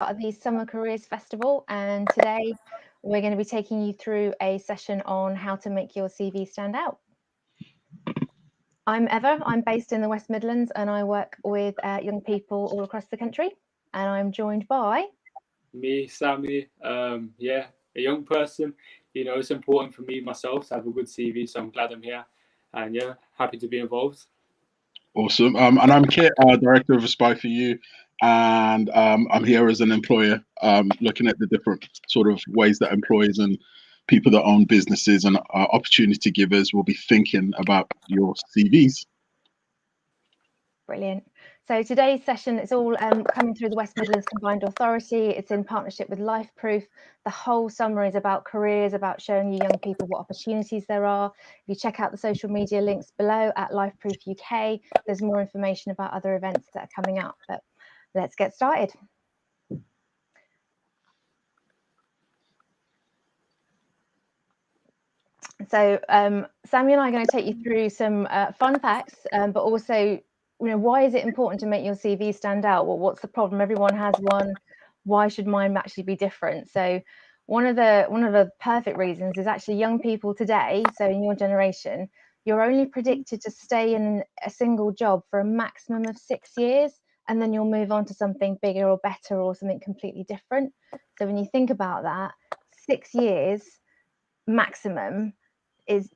Of the Summer Careers Festival, and today we're going to be taking you through a session on how to make your CV stand out. I'm Eva, I'm based in the West Midlands and I work with young people all across the country, and I'm joined by... Me, Sammy, a young person. It's important for me myself to have a good CV, so I'm glad I'm here, and happy to be involved. Awesome. And I'm Kit, director of Aspire for You, and I'm here as an employer, looking at the different sort of ways that employers and people that own businesses and opportunity givers will be thinking about your CVs. Brilliant. So today's session is all coming through the West Midlands Combined Authority. It's in partnership with Life Proof. The whole summer is about careers, about showing you young people what opportunities there are. If you check out the social media links below at Life Proof UK, there's more information about other events that are coming up. But let's get started. So Sammy and I are going to take you through some fun facts, but also, why is it important to make your CV stand out? Well, what's the problem? Everyone has one. Why should mine actually be different? So one of the perfect reasons is actually young people today. So in your generation, you're only predicted to stay in a single job for a maximum of 6 years, and then you'll move on to something bigger or better or something completely different. So when you think about that, 6 years maximum,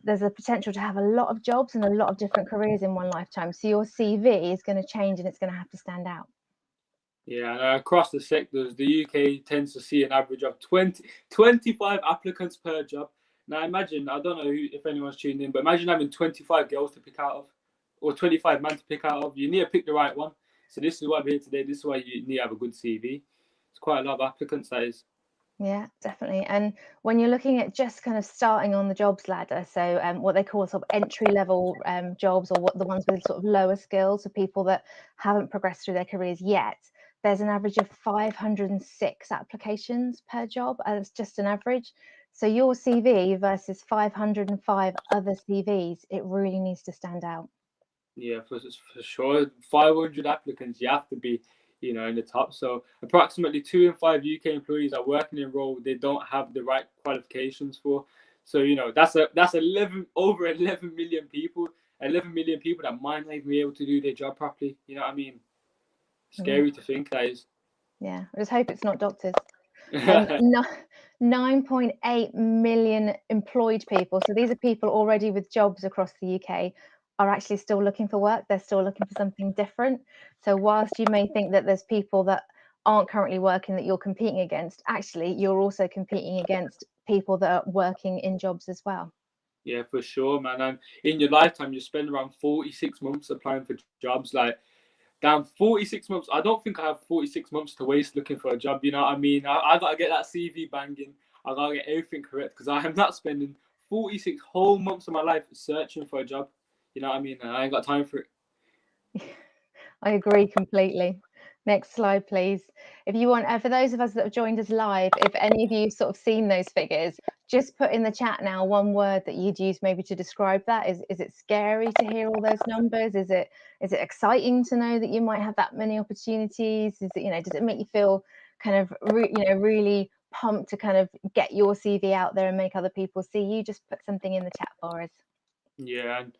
there's a potential to have a lot of jobs and a lot of different careers in one lifetime. So your CV is going to change and it's going to have to stand out. Yeah, and across the sectors, the UK tends to see an average of 25 applicants per job. Now imagine, I don't know if anyone's tuned in, but imagine having 25 girls to pick out of, or 25 men to pick out of. You need to pick the right one. So this is why we're here today. This is why you need to have a good CV. It's quite a lot of applicants, that is. Yeah, definitely. And when you're looking at just kind of starting on the jobs ladder, so what they call sort of entry level jobs, or what the ones with sort of lower skills, for people that haven't progressed through their careers yet, there's an average of 506 applications per job. It's just an average. So your CV versus 505 other CVs, it really needs to stand out. Yeah, for sure. 500 applicants, you have to be, in the top. So approximately 2 in 5 UK employees are working in role they don't have the right qualifications for. So that's over 11 million people. 11 million people that might not even be able to do their job properly. You know what I mean? Scary to think, that is. Yeah, I just hope it's not doctors. 9.8 million employed people. So these are people already with jobs across the UK, are actually still looking for work. They're still looking for something different. So whilst you may think that there's people that aren't currently working that you're competing against, actually you're also competing against people that are working in jobs as well. Yeah, for sure, man. And in your lifetime, you spend around 46 months applying for jobs. Like, damn, 46 months. I don't think I have 46 months to waste looking for a job. You know what I mean? I got to get that CV banging. I got to get everything correct, because I am not spending 46 whole months of my life searching for a job. You know what I mean? I ain't got time for it. I agree completely. Next slide, please. If you want, for those of us that have joined us live, if any of you sort of seen those figures, just put in the chat now one word that you'd use maybe to describe that. Is it scary to hear all those numbers? Is it exciting to know that you might have that many opportunities? Is it, does it make you feel kind of really pumped to kind of get your CV out there and make other people see you? Just put something in the chat for us. Yeah, and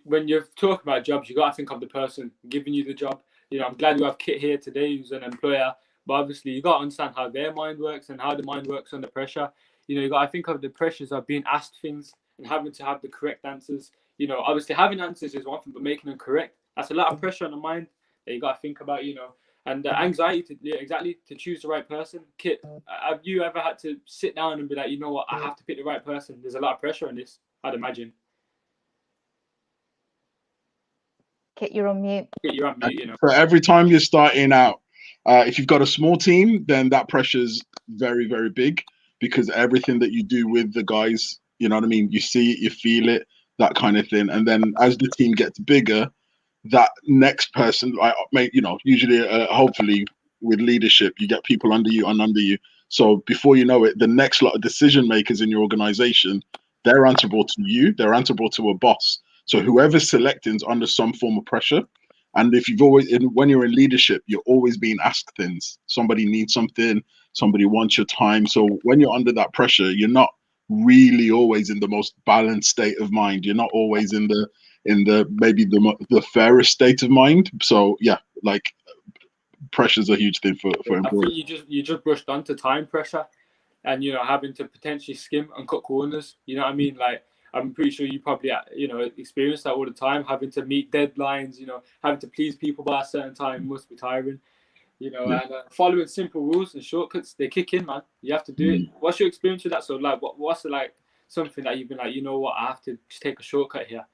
when you're talking about jobs, you got to think of the person giving you the job. I'm glad you have Kit here today, who's an employer, but obviously you got to understand how their mind works and how the mind works under pressure. You got to think of the pressures of being asked things and having to have the correct answers. Obviously having answers is one thing, but making them correct, that's a lot of pressure on the mind that you got to think about. And the anxiety to choose the right person. Kit, have you ever had to sit down and be like, you know what, I have to pick the right person? There's a lot of pressure on this, I'd imagine. Kit, you're on mute. Kit, you're on mute, So every time you're starting out, if you've got a small team, then that pressure's very, very big, because everything that you do with the guys, you know what I mean? You see it, you feel it, that kind of thing. And then as the team gets bigger, that next person, usually, hopefully with leadership, you get people under you and under you. So before you know it, the next lot of decision makers in your organization, they're answerable to you. They're answerable to a boss. So whoever's selecting is under some form of pressure. And if you've always, when you're in leadership, you're always being asked things. Somebody needs something, somebody wants your time. So when you're under that pressure, you're not really always in the most balanced state of mind. You're not always in the maybe the fairest state of mind. So yeah, like pressure's a huge thing for I employers. think you just brushed onto time pressure, and having to potentially skim and cut corners. You know what I mean? Like, I'm pretty sure you probably experience that all the time, having to meet deadlines. Having to please people by a certain time must be tiring. Yeah. And following simple rules and shortcuts, they kick in, man. You have to do it. What's your experience with that? So, like, what's like something that you've been like, you know what, I have to just take a shortcut here?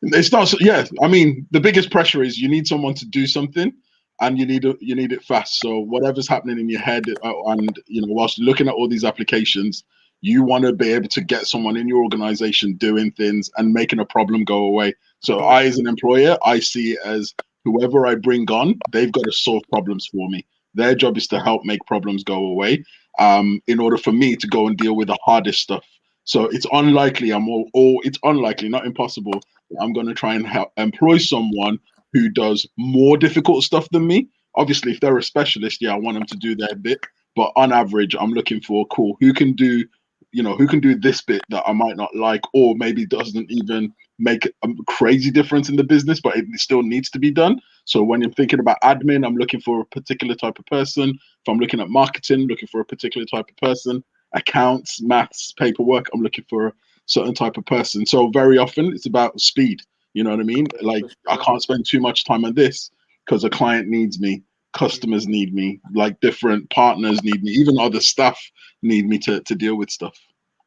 It's not. Yeah, I mean, the biggest pressure is you need someone to do something, and you need it fast. So whatever's happening in your head, and whilst looking at all these applications, you want to be able to get someone in your organization doing things and making a problem go away. So I, as an employer, I see it as whoever I bring on, they've got to solve problems for me. Their job is to help make problems go away, in order for me to go and deal with the hardest stuff. So it's unlikely it's unlikely, not impossible, I'm going to try and employ someone who does more difficult stuff than me. Obviously, if they're a specialist, yeah, I want them to do their bit. But on average, I'm looking for who can do this bit that I might not like, or maybe doesn't even make a crazy difference in the business, but it still needs to be done. So when I'm thinking about admin, I'm looking for a particular type of person. If I'm looking at marketing, looking for a particular type of person. Accounts, maths, paperwork, I'm looking for a certain type of person. So very often it's about speed. You know what I mean? Like, I can't spend too much time on this because a client needs me, customers need me, like different partners need me, even other staff need me to deal with stuff.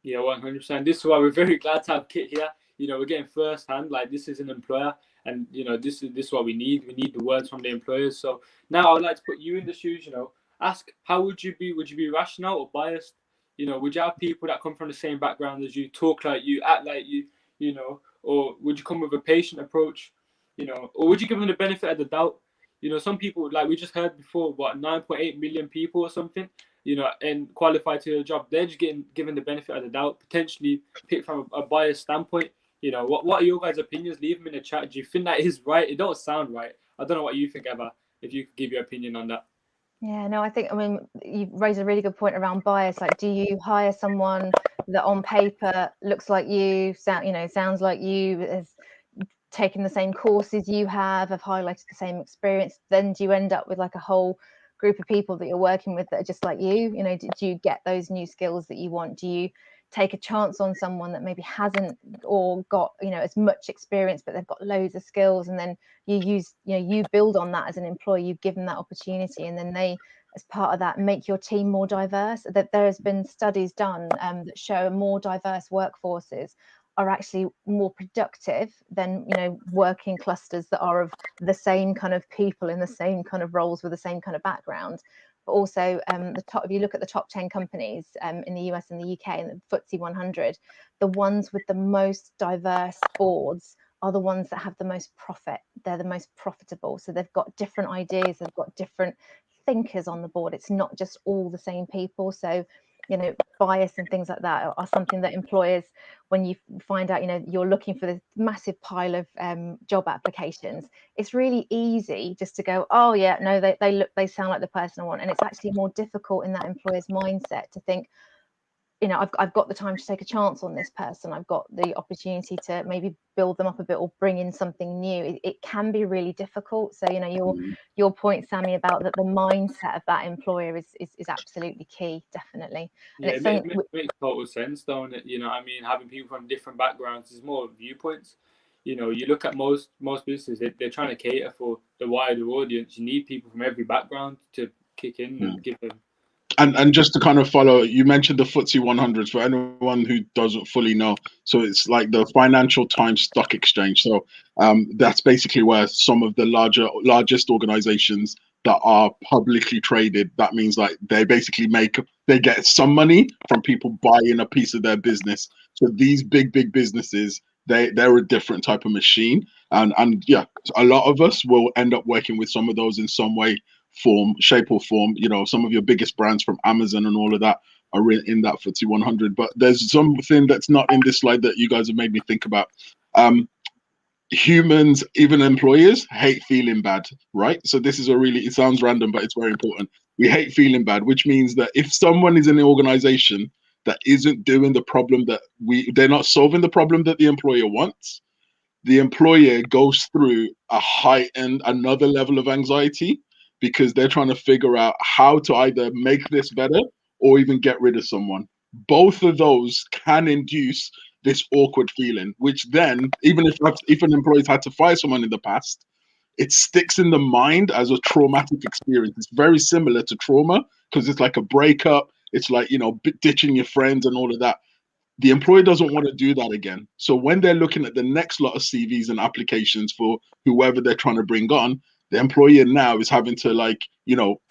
Yeah, 100%. This is why we're very glad to have Kit here. We're getting first hand, like, this is an employer, and this is what we need. We need the words from the employers. So now I would like to put you in the shoes. Ask, how would you be? Would you be rational or biased? Would you have people that come from the same background as you, talk like you, act like you, or would you come with a patient approach, or would you give them the benefit of the doubt? Some people, like we just heard before, what, 9.8 million people or something, and qualified to a job, they're just getting given the benefit of the doubt, potentially picked from a biased standpoint. What are your guys' opinions? Leave them in the chat. Do you think that is right? It don't sound right. I don't know what you think, Eva, if you could give your opinion on that. Yeah, no, I mean, you raised a really good point around bias. Like, do you hire someone that on paper looks like you, sounds like you, has taken the same courses you have highlighted the same experience? Then do you end up with like a whole group of people that you're working with that are just like you? Do you get those new skills that you want? Do you take a chance on someone that maybe hasn't or got as much experience, but they've got loads of skills, and then you build on that as an employee, you give them that opportunity, and then they, as part of that, make your team more diverse? That there has been studies done that show more diverse workforces are actually more productive than working clusters that are of the same kind of people in the same kind of roles with the same kind of background. But also if you look at the top 10 companies in the US and the UK and the FTSE 100, the ones with the most diverse boards are the ones that have the most profit. They're the most profitable. So they've got different ideas, they've got different thinkers on the board. It's not just all the same people. So bias and things like that are something that employers, when you find out you're looking for this massive pile of job applications, it's really easy just to go, oh yeah, no, they sound like the person I want. And it's actually more difficult in that employer's mindset to think, I've got the time to take a chance on this person. I've got the opportunity to maybe build them up a bit or bring in something new. It can be really difficult. So, your point, Sammy, about that the mindset of that employer is absolutely key, definitely. Yeah, it makes total sense, don't it? Having people from different backgrounds is more viewpoints. You look at most businesses, they're trying to cater for the wider audience. You need people from every background to kick in and give them. And just to kind of follow, you mentioned the FTSE 100s for anyone who doesn't fully know. So it's like the Financial Times Stock Exchange. So that's basically where some of the largest organizations that are publicly traded, that means like they basically they get some money from people buying a piece of their business. So these big businesses, they're a different type of machine. And yeah, a lot of us will end up working with some of those in some way, shape or form. Some of your biggest brands from Amazon and all of that are in that FTSE 100. But there's something that's not in this slide that you guys have made me think about. humans, even employers, hate feeling bad, right? So this is a really, it sounds random, but it's very important. We hate feeling bad, which means that if someone is in the organization that isn't doing the problem that they're not solving the problem that the employer wants, the employer goes through a heightened another level of anxiety because they're trying to figure out how to either make this better or even get rid of someone. Both of those can induce this awkward feeling, which then, even if an employee's had to fire someone in the past, it sticks in the mind as a traumatic experience. It's very similar to trauma because it's like a breakup. It's like, ditching your friends and all of that. The employer doesn't want to do that again. So when they're looking at the next lot of CVs and applications for whoever they're trying to bring on, the employer now is having to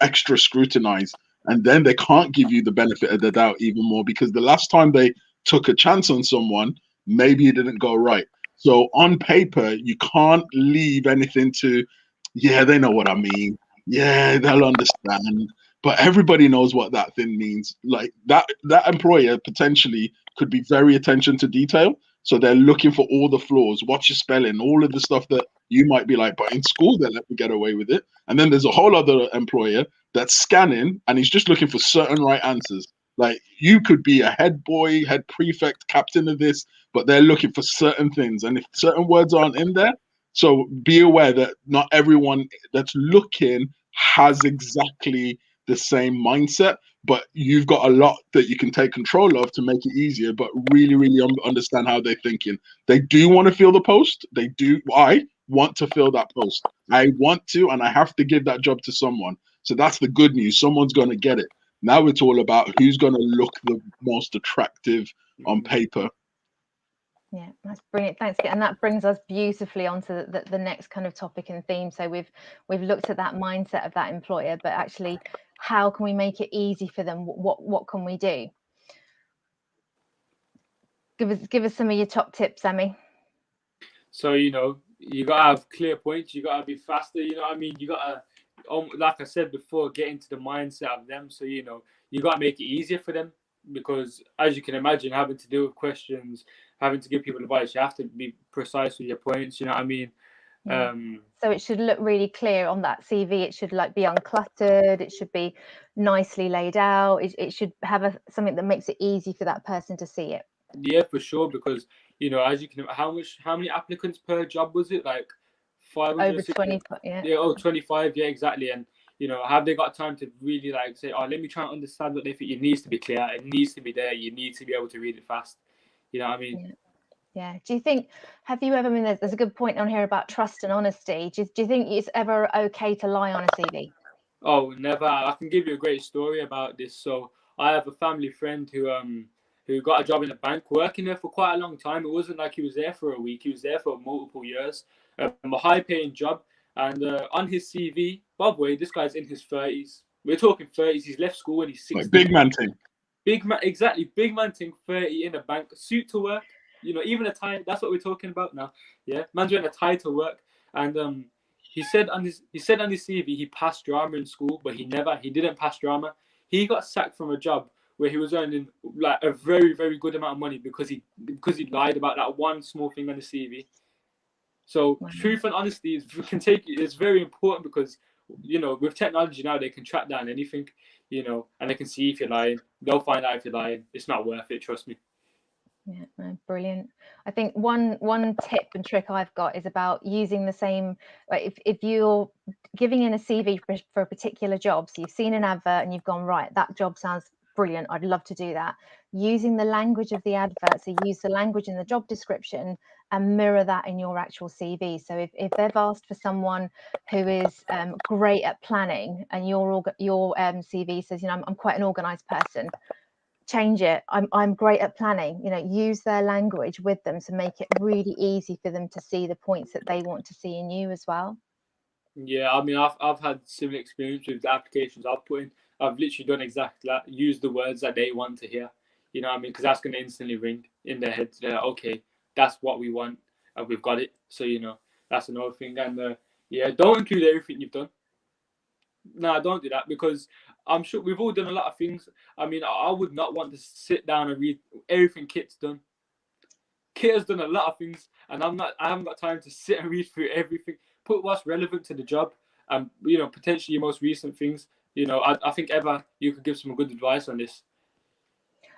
extra scrutinize. And then they can't give you the benefit of the doubt even more because the last time they took a chance on someone, maybe it didn't go right. So on paper, you can't leave anything to, yeah, they know what I mean. Yeah, they'll understand. But everybody knows what that thing means. Like that employer potentially could be very attention to detail. So they're looking for all the flaws, what's your spelling, all of the stuff that you might be like, but in school they let me get away with it. And then there's a whole other employer that's scanning and he's just looking for certain right answers. Like you could be a head boy, head prefect, captain of this, but they're looking for certain things. And if certain words aren't in there, so be aware that not everyone that's looking has exactly the same mindset, but you've got a lot that you can take control of to make it easier, but really, really understand how they're thinking. They do want to fill the post. They do. I want to fill that post. I want to, and I have to give that job to someone. So that's the good news. Someone's going to get it. Now it's all about who's going to look the most attractive on paper. Yeah, that's brilliant. Thanks. And that brings us beautifully onto the next kind of topic and theme. So we've looked at that mindset of that employer, but actually, how can we make it easy for them? What can we do? Give us some of your top tips, Sammy. So you gotta have clear points. You gotta be faster. You know what I mean? You gotta, like I said before, get into the mindset of them. So you gotta make it easier for them because, as you can imagine, having to deal with questions, having to give people advice, you have to be precise with your points. You know what I mean? Yeah. So it should look really clear on that CV. It should be uncluttered. It should be nicely laid out. It should have something that makes it easy for that person to see it. Yeah, for sure. Because as you can, how many applicants per job was it? Like 500? Over 25. Yeah. Yeah. 25. Yeah, exactly. And have they got time to really say, oh, let me try and understand what they think? It needs to be clear. It needs to be there. You need to be able to read it fast. You know what I mean? Yeah. Do you think, have you ever, there's a good point on here about trust and honesty. Do you think it's ever okay to lie on a CV? Oh, never. I can give you a great story about this. So I have a family friend who got a job in a bank, working there for quite a long time. It wasn't like he was there for a week. He was there for multiple years. A high-paying job. And on his CV, by the way, this guy's in his 30s. We're talking 30s. He's left school when he's 16. Like big man thing. Big man, exactly. Big man thing, 30 in a bank, suit to work. Even a tie. That's what we're talking about now. Yeah, man's wearing a tie to work. And he said on his CV he passed drama in school, but he didn't pass drama. He got sacked from a job where he was earning like a very, very good amount of money because he lied about that one small thing on the CV. So truth and honesty is very important because with technology now they can track down anything, and they can see if you're lying. They'll find out if you're lying. It's not worth it, trust me. Yeah, no, brilliant. I think one tip and trick I've got is about using the same, if you're giving in a CV for a particular job, so you've seen an advert and you've gone, right, that job sounds brilliant, I'd love to do that. Using the language of the advert, so use the language in the job description and mirror that in your actual CV. So if they've asked for someone who is great at planning and your CV says, I'm quite an organized person, change it. I'm great at planning. Use their language with them to make it really easy for them to see the points that they want to see in you as well. Yeah, I've had similar experience with the applications I've put in. I've literally done exactly that. Use the words that they want to hear. You know what I mean? Because that's going to instantly ring in their heads. They're like, okay, that's what we want, and we've got it. So that's another thing. And don't include everything you've done. No, don't do that because I'm sure we've all done a lot of things. I would not want to sit down and read everything Kit's done. Kit has done a lot of things, and I haven't got time to sit and read through everything. Put what's relevant to the job, and potentially your most recent things. I think Eva, you could give some good advice on this.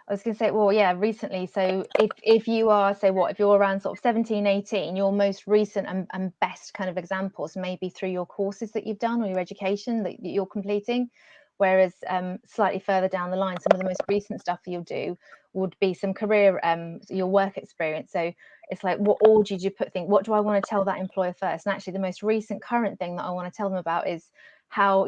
I was going to say, well, yeah, recently. So if you are, say, if you're around sort of 17, 18, your most recent and best kind of examples maybe through your courses that you've done or your education that you're completing. Whereas slightly further down the line, some of the most recent stuff you'll do would be some career, your work experience. So it's like, what order do you what do I want to tell that employer first? And actually the most recent current thing that I want to tell them about is how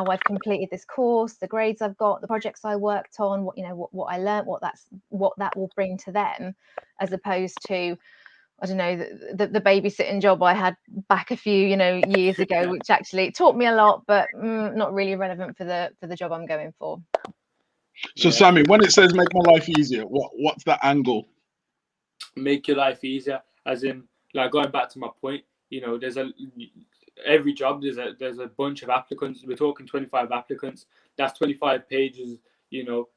I've completed this course, the grades I've got, the projects I worked on, what I learned, what that will bring to them, as opposed to, I don't know, the babysitting job I had back a few years ago, which actually taught me a lot, but not really relevant for the job I'm going for. So Sammy, when it says make my life easier, what's that angle? Make your life easier, as in, like, going back to my point, there's every job there's a bunch of applicants. We're talking 25 applicants. That's 25 pages,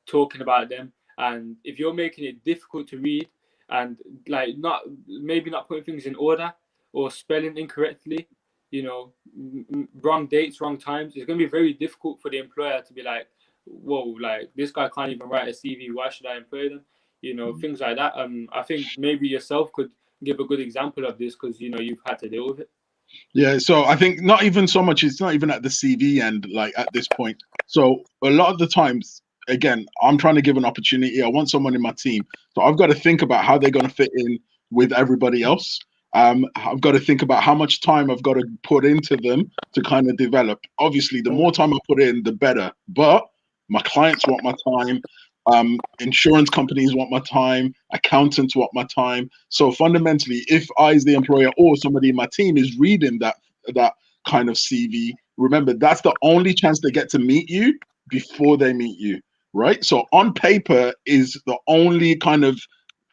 talking about them. And if you're making it difficult to read and like not putting things in order or spelling incorrectly, wrong dates, wrong times, it's going to be very difficult for the employer to be like, whoa, like this guy can't even write a CV. Why should I employ them? Things like that. I think maybe yourself could give a good example of this because you've had to deal with it. Yeah, so I think not even so much, it's not even at the CV end, like at this point. So a lot of the times, again, I'm trying to give an opportunity. I want someone in my team. So I've got to think about how they're going to fit in with everybody else. I've got to think about how much time I've got to put into them to kind of develop. Obviously, the more time I put in, the better. But my clients want my time. Insurance companies want my time, accountants want my time. So fundamentally, if I, as the employer or somebody in my team, is reading that kind of CV, remember that's the only chance they get to meet you before they meet you, right? So on paper is the only kind of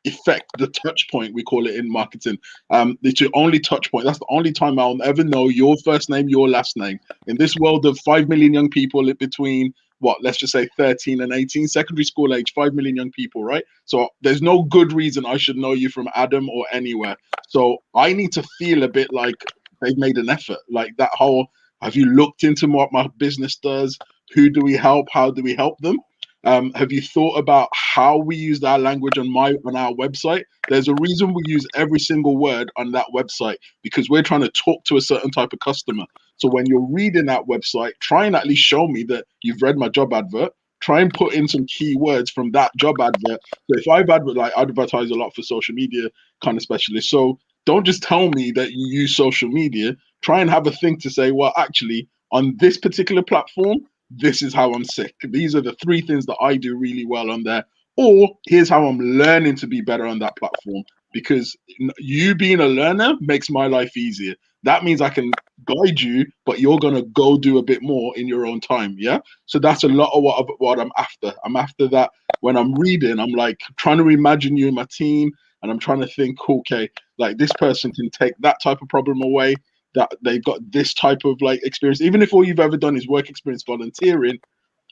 effect, the touch point, we call it in marketing. It's your only touch point. That's the only time I'll ever know your first name, your last name. In this world of 5 million young people between let's just say 13 and 18, secondary school age, 5 million young people, right? So there's no good reason I should know you from Adam or anywhere. So I need to feel a bit like they've made an effort. Like that whole, have you looked into what my business does? Who do we help? How do we help them? Have you thought about how we use our language on our website? There's a reason we use every single word on that website, because we're trying to talk to a certain type of customer. So when you're reading that website, try and at least show me that you've read my job advert. Try and put in some keywords from that job advert. So if I advertise a lot for social media kind of specialists. So don't just tell me that you use social media. Try and have a thing to say, well, actually, on this particular platform, this is how I'm sick. These are the 3 things that I do really well on there. Or here's how I'm learning to be better on that platform. Because you being a learner makes my life easier. That means I can guide you, but you're going to go do a bit more in your own time. Yeah. So that's a lot of what I'm after. I'm after that. When I'm reading, I'm like trying to imagine you in my team, and I'm trying to think, okay, like this person can take that type of problem away, that they've got this type of like experience. Even if all you've ever done is work experience volunteering,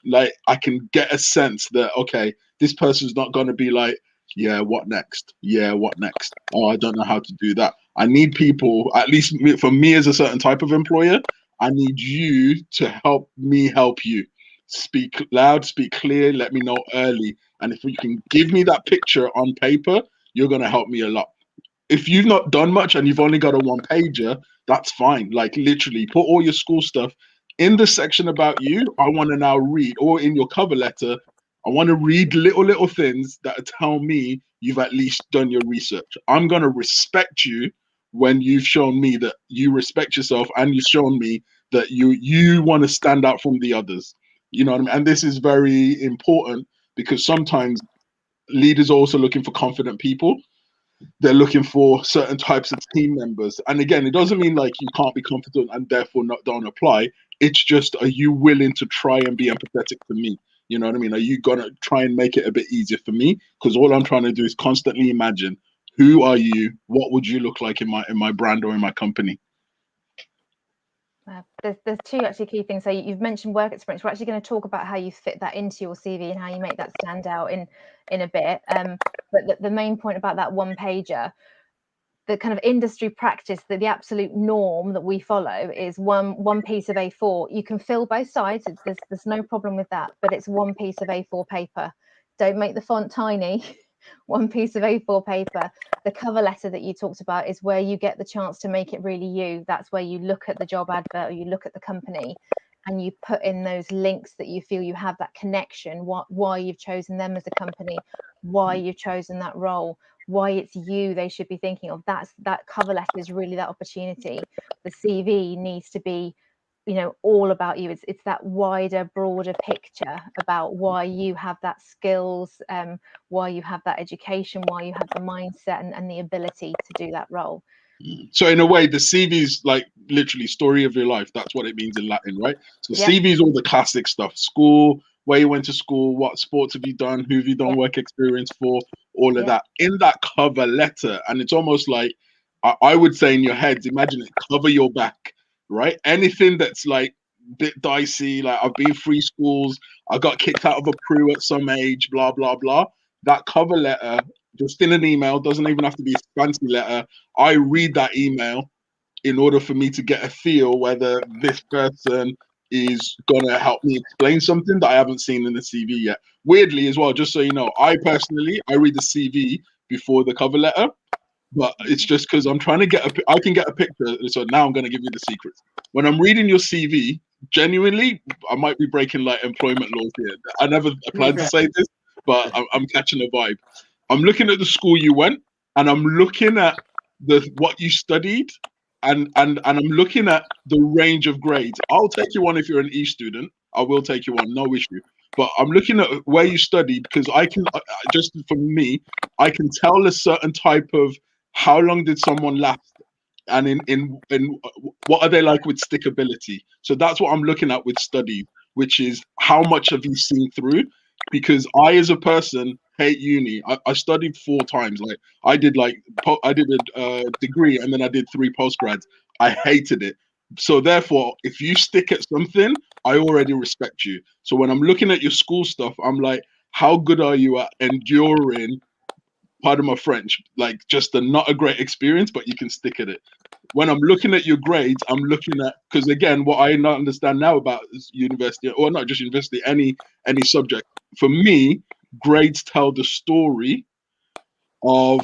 like I can get a sense that, okay, this person's not going to be like, yeah, what next? Yeah, what next? Oh, I don't know how to do that. I need people, at least for me as a certain type of employer, I need you to help me help you. Speak loud, speak clear, let me know early. And if you can give me that picture on paper, you're going to help me a lot. If you've not done much and you've only got a 1-pager, that's fine. Like literally put all your school stuff in the section about you. I want to now read, or in your cover letter, I want to read little things that tell me you've at least done your research. I'm going to respect you when you've shown me that you respect yourself, and you've shown me that you want to stand out from the others. You know what I mean? And this is very important, because sometimes leaders are also looking for confident people. They're looking for certain types of team members. And again, it doesn't mean like you can't be confident and therefore don't apply. It's just, are you willing to try and be empathetic to me? You know what I mean? Are you gonna try and make it a bit easier for me? Because all I'm trying to do is constantly imagine, who are you? What would you look like in my brand or in my company? There's two actually key things. So you've mentioned work experience. We're actually going to talk about how you fit that into your CV and how you make that stand out in a bit. But the main point about that one pager, the kind of industry practice, that the absolute norm that we follow is one piece of A4. You can fill both sides. There's no problem with that, but it's one piece of A4 paper. Don't make the font tiny. One piece of A4 paper. The cover letter that you talked about is where you get the chance to make it really you. That's where you look at the job advert, or you look at the company, and you put in those links that you feel you have that connection, why you've chosen them as a company, why you've chosen that role, why it's you they should be thinking of. That cover letter is really that opportunity. The CV needs to be, you know, all about you. It's that wider, broader picture about why you have that skills, why you have that education, why you have the mindset and the ability to do that role. So in a way, the CV is like literally story of your life. That's what it means in Latin, right? So Yep. CV is all the classic stuff: school, where you went to school, what sports have you done, who have you done Yep. work experience for, all of Yep. that in that cover letter. And it's almost like, I would say in your heads, imagine it, cover your back, right? Anything that's like bit dicey, like I've been free schools, I got kicked out of a crew at some age, blah, blah, blah. That cover letter, just in an email, doesn't even have to be a fancy letter. I read that email in order for me to get a feel whether this person is going to help me explain something that I haven't seen in the CV yet. Weirdly as well, just so you know, I read the CV before the cover letter, but it's just because I'm trying to I can get a picture. So now I'm going to give you the secrets. When I'm reading your CV, genuinely, I might be breaking like employment laws here. I never planned to say this, but I'm catching a vibe. I'm looking at the school you went, and I'm looking at what you studied, and I'm looking at the range of grades. I'll take you on if you're an E student. I will take you on, no issue. But I'm looking at where you studied, because I can, just for me, I can tell a certain type of how long did someone last, and in what are they like with stickability. So that's what I'm looking at with study, which is how much have you seen through. Because I, as a person, hate uni. I studied 4 times. Like I did a degree, and then I did 3 postgrads. I hated it. So therefore, if you stick at something, I already respect you. So when I'm looking at your school stuff, I'm like, how good are you at enduring, pardon my French, like just not a great experience, but you can stick at it. When I'm looking at your grades, I'm looking at, because again, what I not understand now about university, or not just university, any subject, for me, grades tell the story of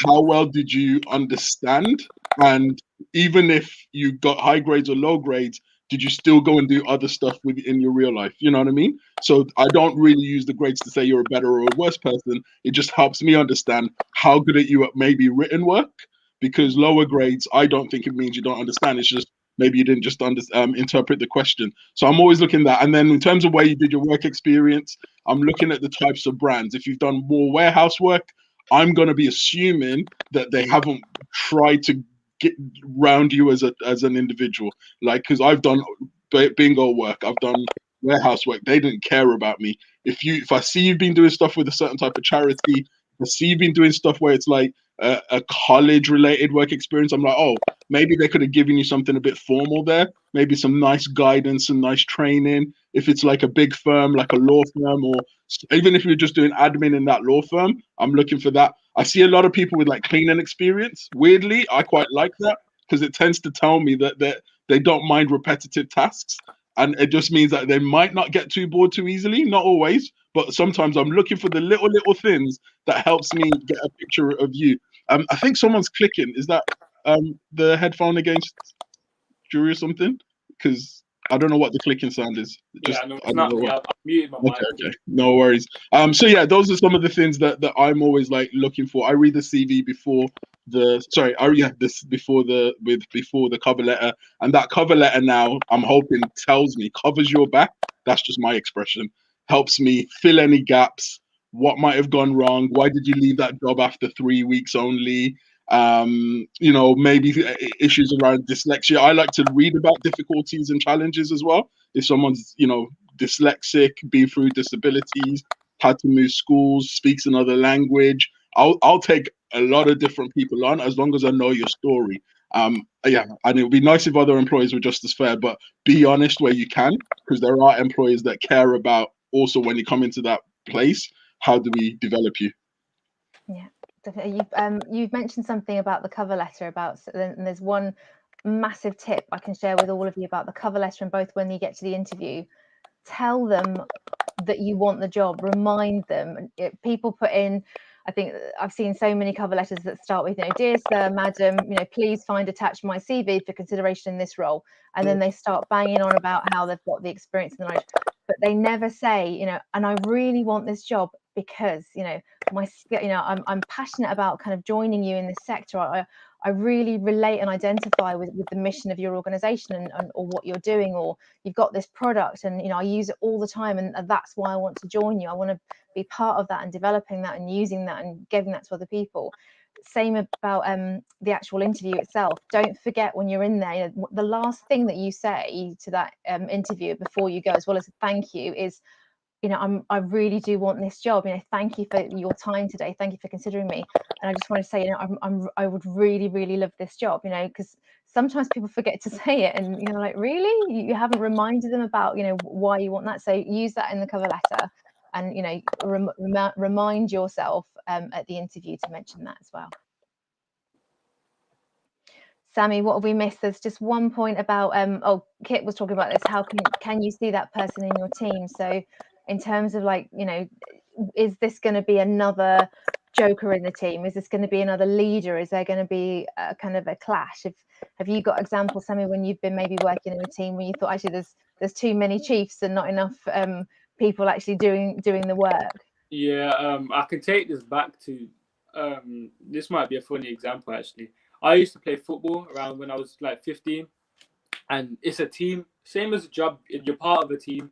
how well did you understand, and even if you got high grades or low grades, did you still go and do other stuff in your real life? You know what I mean? So I don't really use the grades to say you're a better or a worse person. It just helps me understand how good are you at maybe written work, because lower grades, I don't think it means you don't understand. It's just maybe you didn't just interpret the question. So I'm always looking at that. And then in terms of where you did your work experience, I'm looking at the types of brands. If you've done more warehouse work, I'm going to be assuming that they haven't tried to get round you as an individual. Like, because I've done bingo work, I've done warehouse work. They didn't care about me. If I see you've been doing stuff with a certain type of charity, if I see you've been doing stuff where it's like a college related work experience, I'm like, oh, maybe they could have given you something a bit formal there, maybe some nice guidance and nice training. If it's like a big firm, like a law firm, or even if you're just doing admin in that law firm, I'm looking for that. I see a lot of people with like cleaning experience. Weirdly, I quite like that, because it tends to tell me that they don't mind repetitive tasks. And it just means that they might not get too bored too easily. Not always, but sometimes I'm looking for the little things that helps me get a picture of you. I think someone's clicking. Is that the headphone against Jury or something? Because I don't know what the clicking sound is. Yeah, no, it's not me. I muted my mic. Okay, no worries. So yeah, those are some of the things that I'm always like looking for. I read the CV before before the cover letter, and that cover letter now, I'm hoping, tells me, covers your back. That's just my expression. Helps me fill any gaps. What might have gone wrong? Why did you leave that job after 3 weeks only? Maybe issues around dyslexia. I like to read about difficulties and challenges as well. If someone's, dyslexic, been through disabilities, had to move schools, speaks another language, I'll take a lot of different people on, as long as I know your story. Yeah, and it would be nice if other employees were just as fair, but be honest where you can, because there are employees that care about also when you come into that place, how do we develop you? Yeah, definitely. You've mentioned something about the cover letter and there's one massive tip I can share with all of you about the cover letter, and both when you get to the interview, tell them that you want the job, remind them. People put in, I think I've seen so many cover letters that start with, dear sir, madam, please find attached my CV for consideration in this role. And then they start banging on about how they've got the experience and the knowledge, but they never say, and I really want this job because, I'm passionate about kind of joining you in this sector. I really relate and identify with the mission of your organization and or what you're doing, or you've got this product and I use it all the time, and that's why I want to join you. I want to be part of that and developing that and using that and giving that to other people. Same about the actual interview itself. Don't forget when you're in there, the last thing that you say to that interviewer before you go, as well as a thank you, is I really do want this job. Thank you for your time today. Thank you for considering me. And I just want to say, I would really, really love this job. Because sometimes people forget to say it, and like, really, you haven't reminded them about why you want that. So use that in the cover letter, and remind yourself at the interview to mention that as well. Sammy, what have we missed? There's just one point about Kit was talking about this. How can you see that person in your team? So in terms of like, is this going to be another joker in the team? Is this going to be another leader? Is there going to be a kind of a clash? Have you got examples, Sammy, when you've been maybe working in a team where you thought actually there's too many chiefs and not enough people actually doing the work? Yeah, I can take this back to this might be a funny example actually. I used to play football around when I was like 15, and it's a team, same as a job. You're part of a team,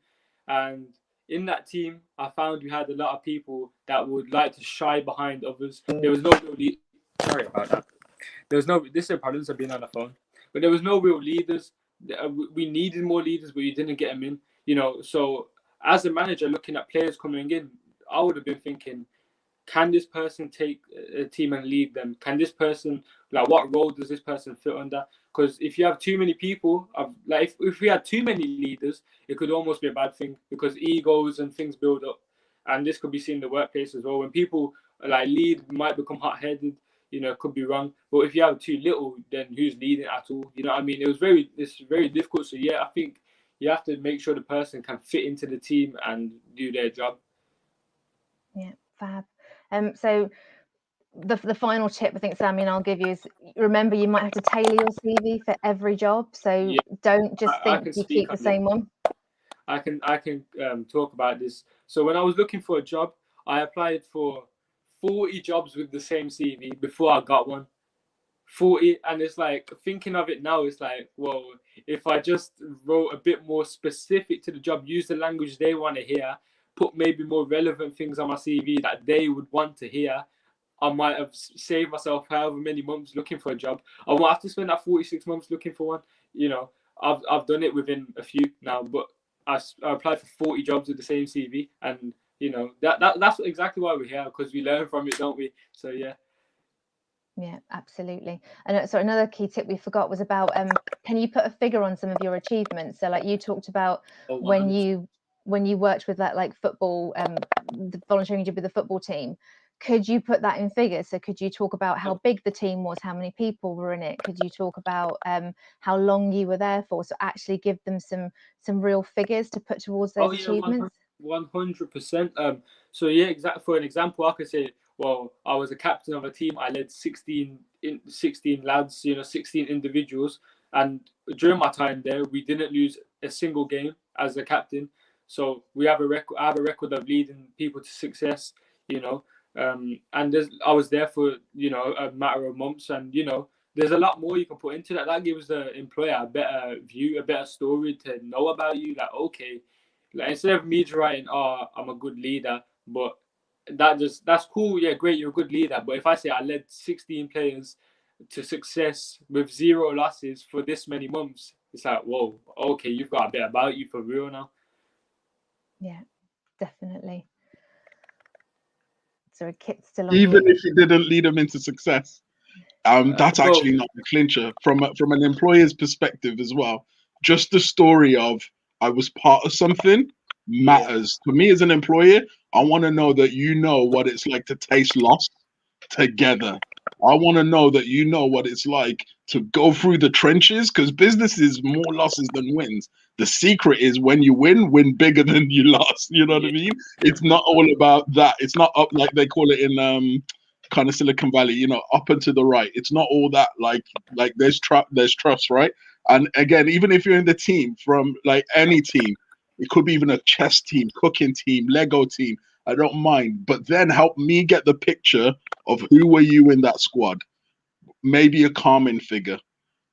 and in that team, I found we had a lot of people that would like to shy behind others. There was no real sorry about that. There was no. This is problems of being on the phone, but there was no real leaders. We needed more leaders, but you didn't get them in. So as a manager, looking at players coming in, I would have been thinking, can this person take a team and lead them? Can this person, like, what role does this person fit under? Because if you have too many people, like if we had too many leaders, it could almost be a bad thing, because egos and things build up, and this could be seen in the workplace as well. When people like lead, might become hot-headed. It could be wrong. But if you have too little, then who's leading at all? You know what I mean? It's very difficult. So yeah, I think you have to make sure the person can fit into the team and do their job. Yeah, fab. So the final tip I think, Sammy, and I'll give you is, remember, you might have to tailor your CV for every job. So Yeah, don't just think you keep the same one. I can talk about this. So when I was looking for a job, I applied for 40 jobs with the same CV before I got one. 40, and it's like, thinking of it now, it's like, well, if I just wrote a bit more specific to the job, use the language they want to hear, put maybe more relevant things on my CV that they would want to hear, I might have saved myself however many months looking for a job. I won't have to spend that 46 months looking for one. I've done it within a few now, but I applied for 40 jobs with the same CV, and that's exactly why we're here, because we learn from it, don't we? So yeah. Yeah, absolutely. And so another key tip we forgot was about can you put a figure on some of your achievements? So like you talked about when you worked with that, like football, the volunteering you did with the football team, could you put that in figures? So could you talk about how big the team was, how many people were in it? Could you talk about how long you were there for? So actually give them some real figures to put towards those achievements. 100%. So yeah, exactly. For an example, I could say, well, I was a captain of a team. I led 16 lads, 16 individuals, and during my time there, we didn't lose a single game as a captain. So we have a record. I have a record of leading people to success. And I was there for a matter of months, and there's a lot more you can put into that. That gives the employer a better view, a better story to know about you. Like, okay, like, instead of me just writing, "Oh, I'm a good leader," but that's cool. Yeah, great, you're a good leader. But if I say I led 16 players to success with 0 losses for this many months, it's like, whoa, okay, you've got a bit about you for real now. Yeah, definitely. So a Kit's still on Even mute. if you didn't lead them into success. That's actually not the clincher from an employer's perspective as well. Just the story of I was part of something matters to me as an employer. I want to know that you know what it's like to taste loss together. I want to know that you know what it's like to go through the trenches, because business is more losses than wins. The secret is when you win bigger than you lost. You know what I mean? It's not all about that. It's not up like they call it in kind of Silicon Valley, you know, up and to the right. It's not all that like there's trust, right? And again, even if you're in the team from like any team, it could be even a chess team, cooking team, Lego team. I don't mind, but then help me get the picture of who were you in that squad. Maybe a calming figure,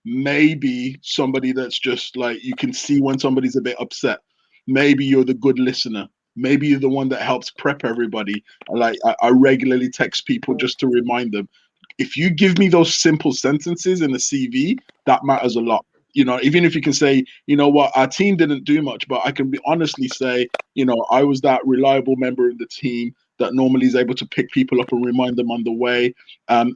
maybe somebody that's just like you can see when somebody's a bit upset. Maybe you're the good listener. Maybe you're the one that helps prep everybody. Like I regularly text people just to remind them. If you give me those simple sentences in a CV, that matters a lot. You know, even if you can say, you know what, our team didn't do much, but I can be honestly say, you know, I was that reliable member of the team that normally is able to pick people up and remind them on the way. I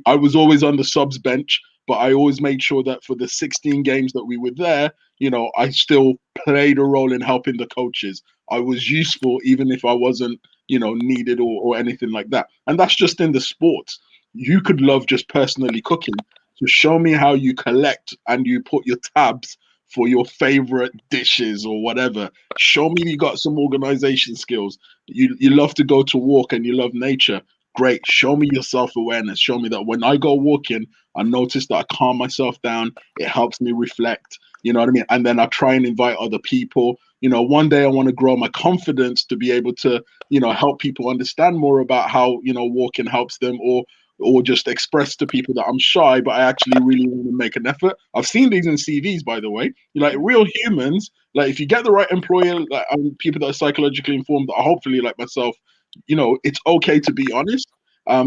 was always on the subs bench, but I always made sure that for the 16 games that we were there, you know, I still played a role in helping the coaches. I was useful even if I wasn't, you know, needed or anything like that. And that's just in the sports. You could love just personally cooking. So show me how you collect and you put your tabs for your favorite dishes or whatever. Show me you got some organization skills. You love to go to walk and you love nature. Great. Show me your self-awareness. Show me that when I go walking, I notice that I calm myself down. It helps me reflect. You know what I mean? And then I try and invite other people. You know, one day I want to grow my confidence to be able to, you know, help people understand more about how, you know, walking helps them, or just express to people that I'm shy, but I actually really want to make an effort. I've seen these in CVs, by the way. You're like real humans. Like if you get the right employer, like people that are psychologically informed, hopefully like myself, you know, it's okay to be honest.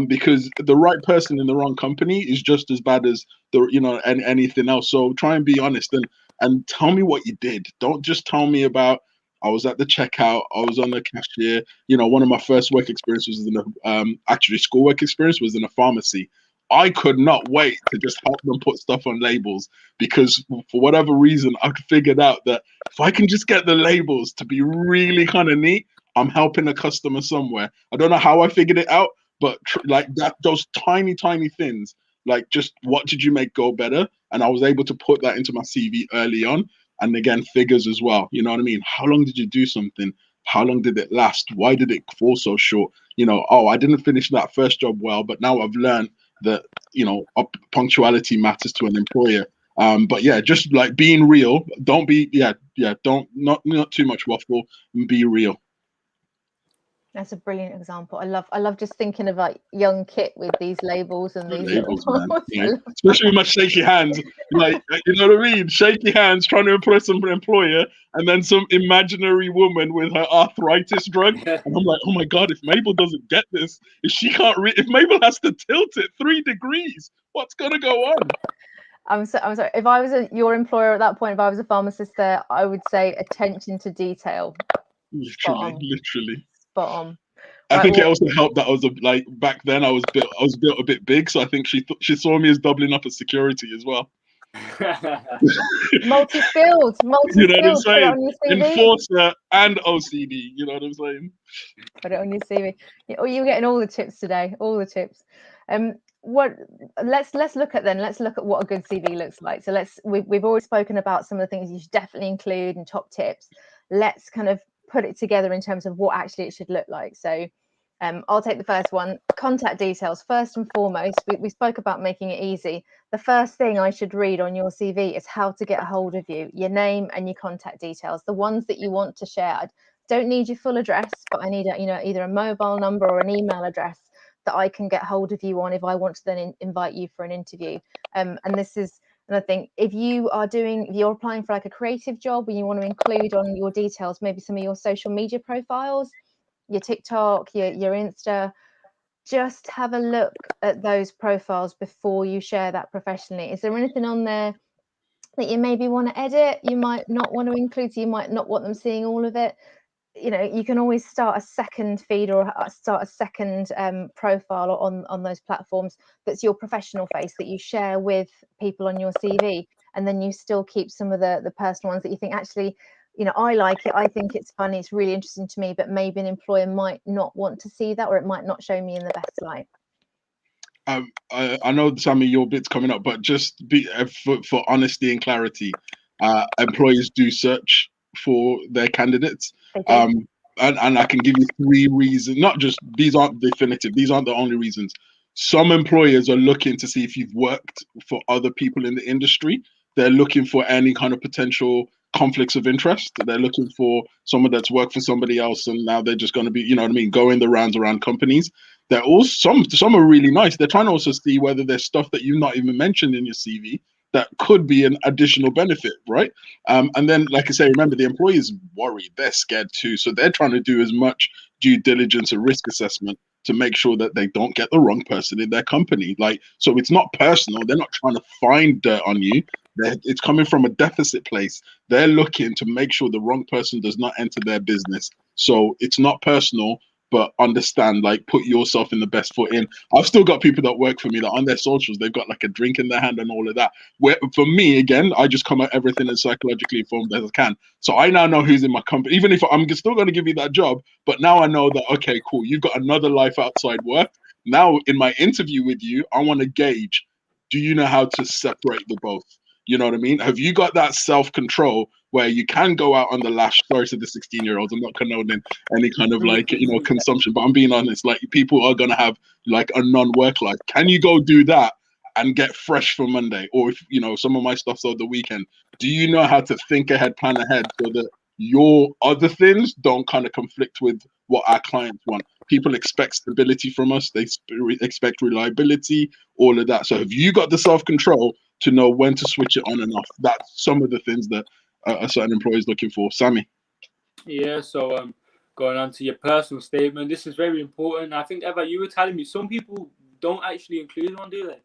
Because the right person in the wrong company is just as bad as the, you know, and anything else. So try and be honest and tell me what you did. Don't just tell me about I was at the checkout, I was on the cashier. You know, one of my first work experiences was in a actually school work experience was in a pharmacy. I could not wait to just help them put stuff on labels because for whatever reason I figured out that if I can just get the labels to be really kind of neat, I'm helping a customer somewhere. I don't know how I figured it out, but like that, those tiny things, like just what did you make go better? And I was able to put that into my CV early on. And again, figures as well. You know what I mean? How long did you do something? How long did it last? Why did it fall so short? You know, oh, I didn't finish that first job well, but now I've learned that, you know, punctuality matters to an employer. But yeah, just like being real. Don't be, don't not too much waffle and be real. That's a brilliant example. I love just thinking of like young Kit with these labels and these Labels, little man. Yeah. Especially with my shaky hands, like you know what I mean? Shaky hands trying to impress an employer, and then some imaginary woman with her arthritis drug. And I'm like, oh my god, if Mabel doesn't get this, if she can't if Mabel has to tilt it 3 degrees, what's gonna go on? I'm sorry. If I was your employer at that point, if I was a pharmacist there, I would say attention to detail. Literally. Spot on. I think it also helped that I was like back then I was built a bit big, so I think she saw me as doubling up as security as well. Multi-skilled. You know what I'm saying? Put it on your CV. Enforcer and OCD. You know what I'm saying? Put it on your CV. Oh, you're getting all the tips today. All the tips. Let's look at what a good CV looks like. So we've already spoken about some of the things you should definitely include and top tips. Let's kind of put it together in terms of what actually it should look like. So I'll take the first one. Contact details. First and foremost, we spoke about making it easy. The first thing I should read on your CV is how to get a hold of you, your name and your contact details, the ones that you want to share. I don't need your full address, but I need either a mobile number or an email address that I can get hold of you on if I want to then invite you for an interview. And this is another thing. If you're applying for like a creative job and you want to include on your details, maybe some of your social media profiles, your TikTok, your Insta, just have a look at those profiles before you share that professionally. Is there anything on there that you maybe want to edit? You might not want to include, so you might not want them seeing all of it. you can always start a second feed or start a second profile on those platforms that's your professional face that you share with people on your CV, and then you still keep some of the personal ones that you think actually, I like it, I think it's funny, it's really interesting to me, but maybe an employer might not want to see that, or it might not show me in the best light. I know, Sammy, your bit's coming up, but just for honesty and clarity, employers do search for their candidates. And I can give you 3 reasons. Not just, these aren't definitive, these aren't the only reasons. Some employers are looking to see if you've worked for other people in the industry. They're looking for any kind of potential conflicts of interest. They're looking for someone that's worked for somebody else, and now they're just going to be, you know what I mean, going the rounds around companies. They're also some are really nice. They're trying to also see whether there's stuff that you've not even mentioned in your CV that could be an additional benefit, right? And then, like I say, remember, the employees worried, they're scared too, so they're trying to do as much due diligence and risk assessment to make sure that they don't get the wrong person in their company. Like, so it's not personal. They're not trying to find dirt on you. It's coming from a deficit place. They're looking to make sure the wrong person does not enter their business. So it's not personal, but understand, like, put yourself in the best foot in. I've still got people that work for me that on their socials, they've got like a drink in their hand and all of that. Where for me, again, I just come at everything as psychologically informed as I can. So I now know who's in my company, even if I'm still going to give you that job, but now I know that, okay, cool, you've got another life outside work. Now in my interview with you, I want to gauge, do you know how to separate the both? You know what I mean? Have you got that self-control where you can go out on the lash? Sorry to the 16-year-olds, I'm not condoning any kind of like, consumption, but I'm being honest, like, people are going to have like a non-work life. Can you go do that and get fresh for Monday? Or if, some of my stuff's on the weekend, do you know how to think ahead, plan ahead, so that your other things don't kind of conflict with what our clients want? People expect stability from us. They expect reliability, all of that. So have you got the self-control to know when to switch it on and off? That's some of the things that a certain employer is looking for. Sammy? Yeah, so going on to your personal statement, this is very important. I think, Eva, you were telling me some people don't actually include one, do they?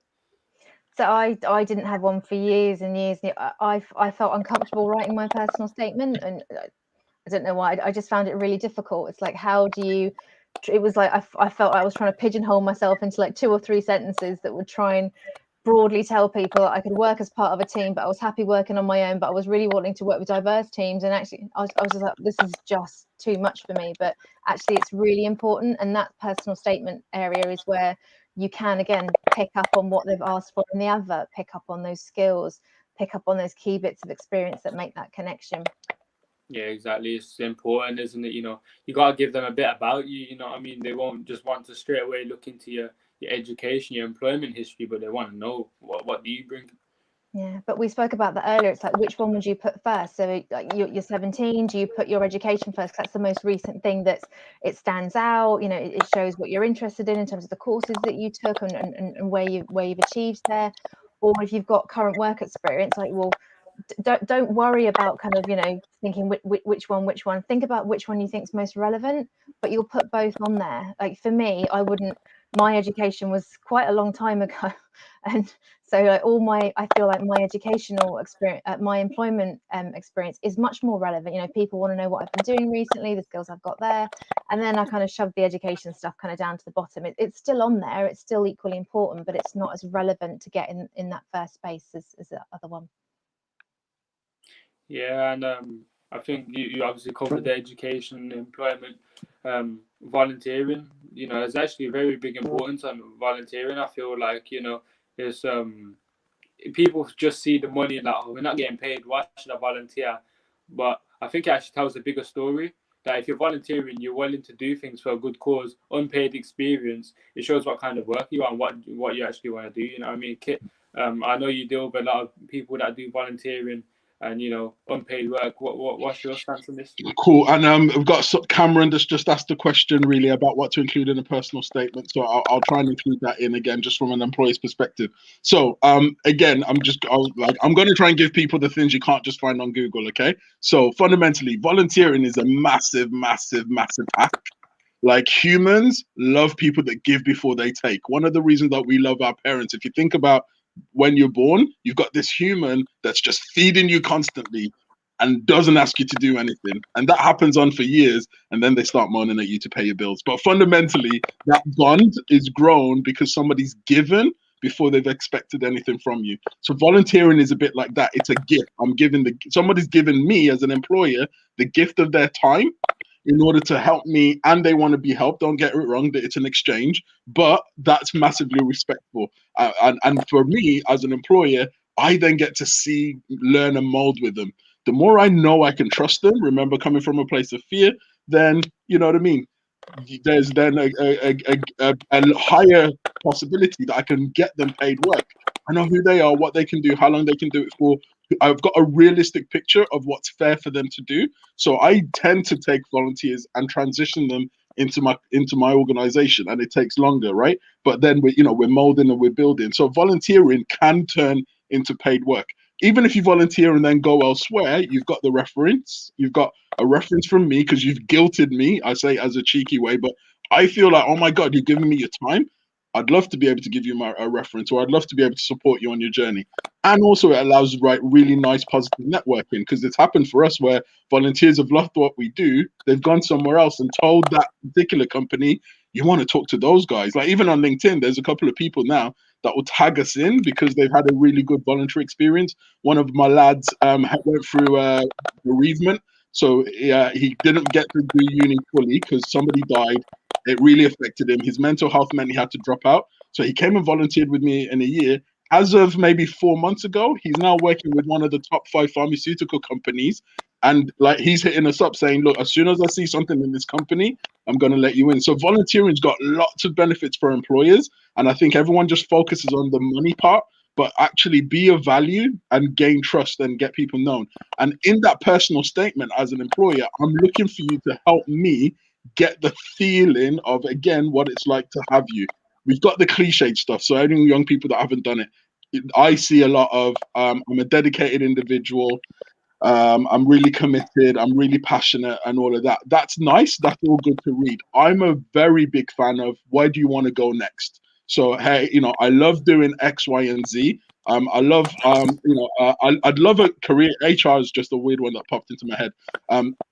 So I didn't have one for years and years. I felt uncomfortable writing my personal statement, and I don't know why. I just found it really difficult. It's like, how do you? It was like I felt I was trying to pigeonhole myself into like 2 or 3 sentences that would try and broadly tell people I could work as part of a team, but I was happy working on my own, but I was really wanting to work with diverse teams. And actually I was just like, this is just too much for me. But actually it's really important. And that personal statement area is where you can, again, pick up on what they've asked for in the advert, pick up on those skills, pick up on those key bits of experience that make that connection. Yeah, exactly. It's important, isn't it? You got to give them a bit about you. You know what I mean? They won't just want to straight away look into your education, your employment history, but they want to know what do you bring. Yeah, but we spoke about that earlier. It's like, which one would you put first? So like you're 17, do you put your education first? Because that's the most recent thing it stands out. It shows what you're interested in terms of the courses that you took and where you've achieved there. Or if you've got current work experience, like, well, don't worry about kind of thinking which one. Think about which one you think is most relevant, but you'll put both on there. Like for me, my education was quite a long time ago, and so I feel like my educational experience, my employment experience is much more relevant. People want to know what I've been doing recently, the skills I've got there, and then I kind of shoved the education stuff kind of down to the bottom. It's still on there, it's still equally important, but it's not as relevant to get in that first space as the other one. Yeah, and I think you obviously covered the education, employment, volunteering. There's actually a very big importance on volunteering. I feel like there's people just see the money and like, oh, we're not getting paid, why should I volunteer? But I think it actually tells a bigger story. That if you're volunteering, you're willing to do things for a good cause, unpaid experience. It shows what kind of work you are and what you actually want to do. You know what I mean, Kit? I know you deal with a lot of people that do volunteering and unpaid work. What's your stance on this? Cool. And we've got Cameron that's just asked a question really about what to include in a personal statement. So I'll try and include that in again, just from an employee's perspective. So again, I'm going to try and give people the things you can't just find on Google. Okay. So fundamentally, volunteering is a massive, massive, massive hack. Like, humans love people that give before they take. One of the reasons that we love our parents, if you think about when you're born, you've got this human that's just feeding you constantly. and doesn't ask you to do anything. And that happens on for years, and then they start moaning at you to pay your bills. But fundamentally, that bond is grown because somebody's given before they've expected anything from you. So volunteering is a bit like that. It's a gift. Somebody's given me as an employer the gift of their time in order to help me, and they want to be helped. Don't get it wrong, that it's an exchange, but that's massively respectful. And for me as an employer, I then get to see, learn, and mold with them. The more I know I can trust them, remember, coming from a place of fear, then you know what I mean. There's then a higher possibility that I can get them paid work. I know who they are, what they can do, how long they can do it for. I've got a realistic picture of what's fair for them to do. So I tend to take volunteers and transition them into my organization, and it takes longer, right? But then we're molding and we're building. So volunteering can turn into paid work. Even if you volunteer and then go elsewhere, you've got the reference. You've got a reference from me because you've guilted me. I say as a cheeky way, but I feel like, oh my God, you're giving me your time. I'd love to be able to give you a reference, or I'd love to be able to support you on your journey. And also it allows really nice positive networking, because it's happened for us where volunteers have loved what we do. They've gone somewhere else and told that particular company, you want to talk to those guys. Like even on LinkedIn, there's a couple of people now that will tag us in because they've had a really good voluntary experience. One of my lads went through bereavement. So he didn't get to do uni fully because somebody died. It really affected him. His mental health meant he had to drop out. So he came and volunteered with me in a year. As of maybe 4 months ago, he's now working with one of the top 5 pharmaceutical companies. And like he's hitting us up saying, look, as soon as I see something in this company, I'm going to let you in. So volunteering's got lots of benefits for employers. And I think everyone just focuses on the money part, but actually be of value and gain trust and get people known. And in that personal statement as an employer, I'm looking for you to help me get the feeling of, again, what it's like to have you. We've got the cliched stuff. So any young people that haven't done it, I see a lot of, I'm a dedicated individual. I'm really committed. I'm really passionate and all of that. That's nice. That's all good to read. I'm a very big fan of, where do you want to go next? So, hey, I love doing X, Y, and Z. I love, I'd love a career. HR is just a weird one that popped into my head.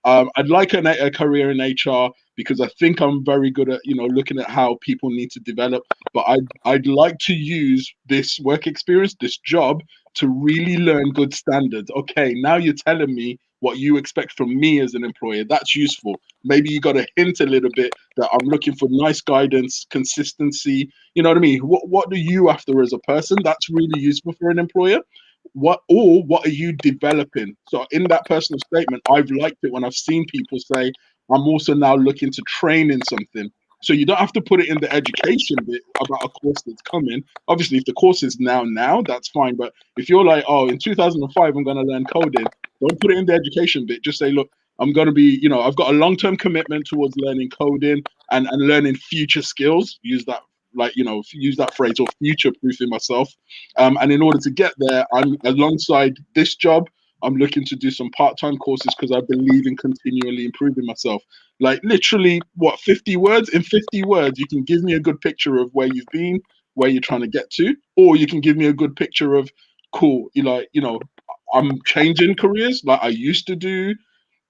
I'd like a career in HR because I think I'm very good at, looking at how people need to develop. But I'd like to use this work experience, this job, to really learn good standards. Okay, now you're telling me what you expect from me as an employer. That's useful. Maybe you got to hint a little bit that I'm looking for nice guidance, consistency. You know what I mean? What do you after as a person? That's really useful for an employer. What are you developing? So in that personal statement, I've liked it when I've seen people say, I'm also now looking to train in something. So you don't have to put it in the education bit about a course that's coming. Obviously, if the course is now, that's fine. But if you're like, oh, in 2005, I'm going to learn coding, don't put it in the education bit. Just say, look, I'm going to be, I've got a long-term commitment towards learning coding and learning future skills. Use that, use that phrase, or future-proofing myself. And in order to get there, I'm alongside this job, I'm looking to do some part-time courses because I believe in continually improving myself. Like literally, 50 words? In 50 words, you can give me a good picture of where you've been, where you're trying to get to, or you can give me a good picture of, cool, I'm changing careers. Like I used to do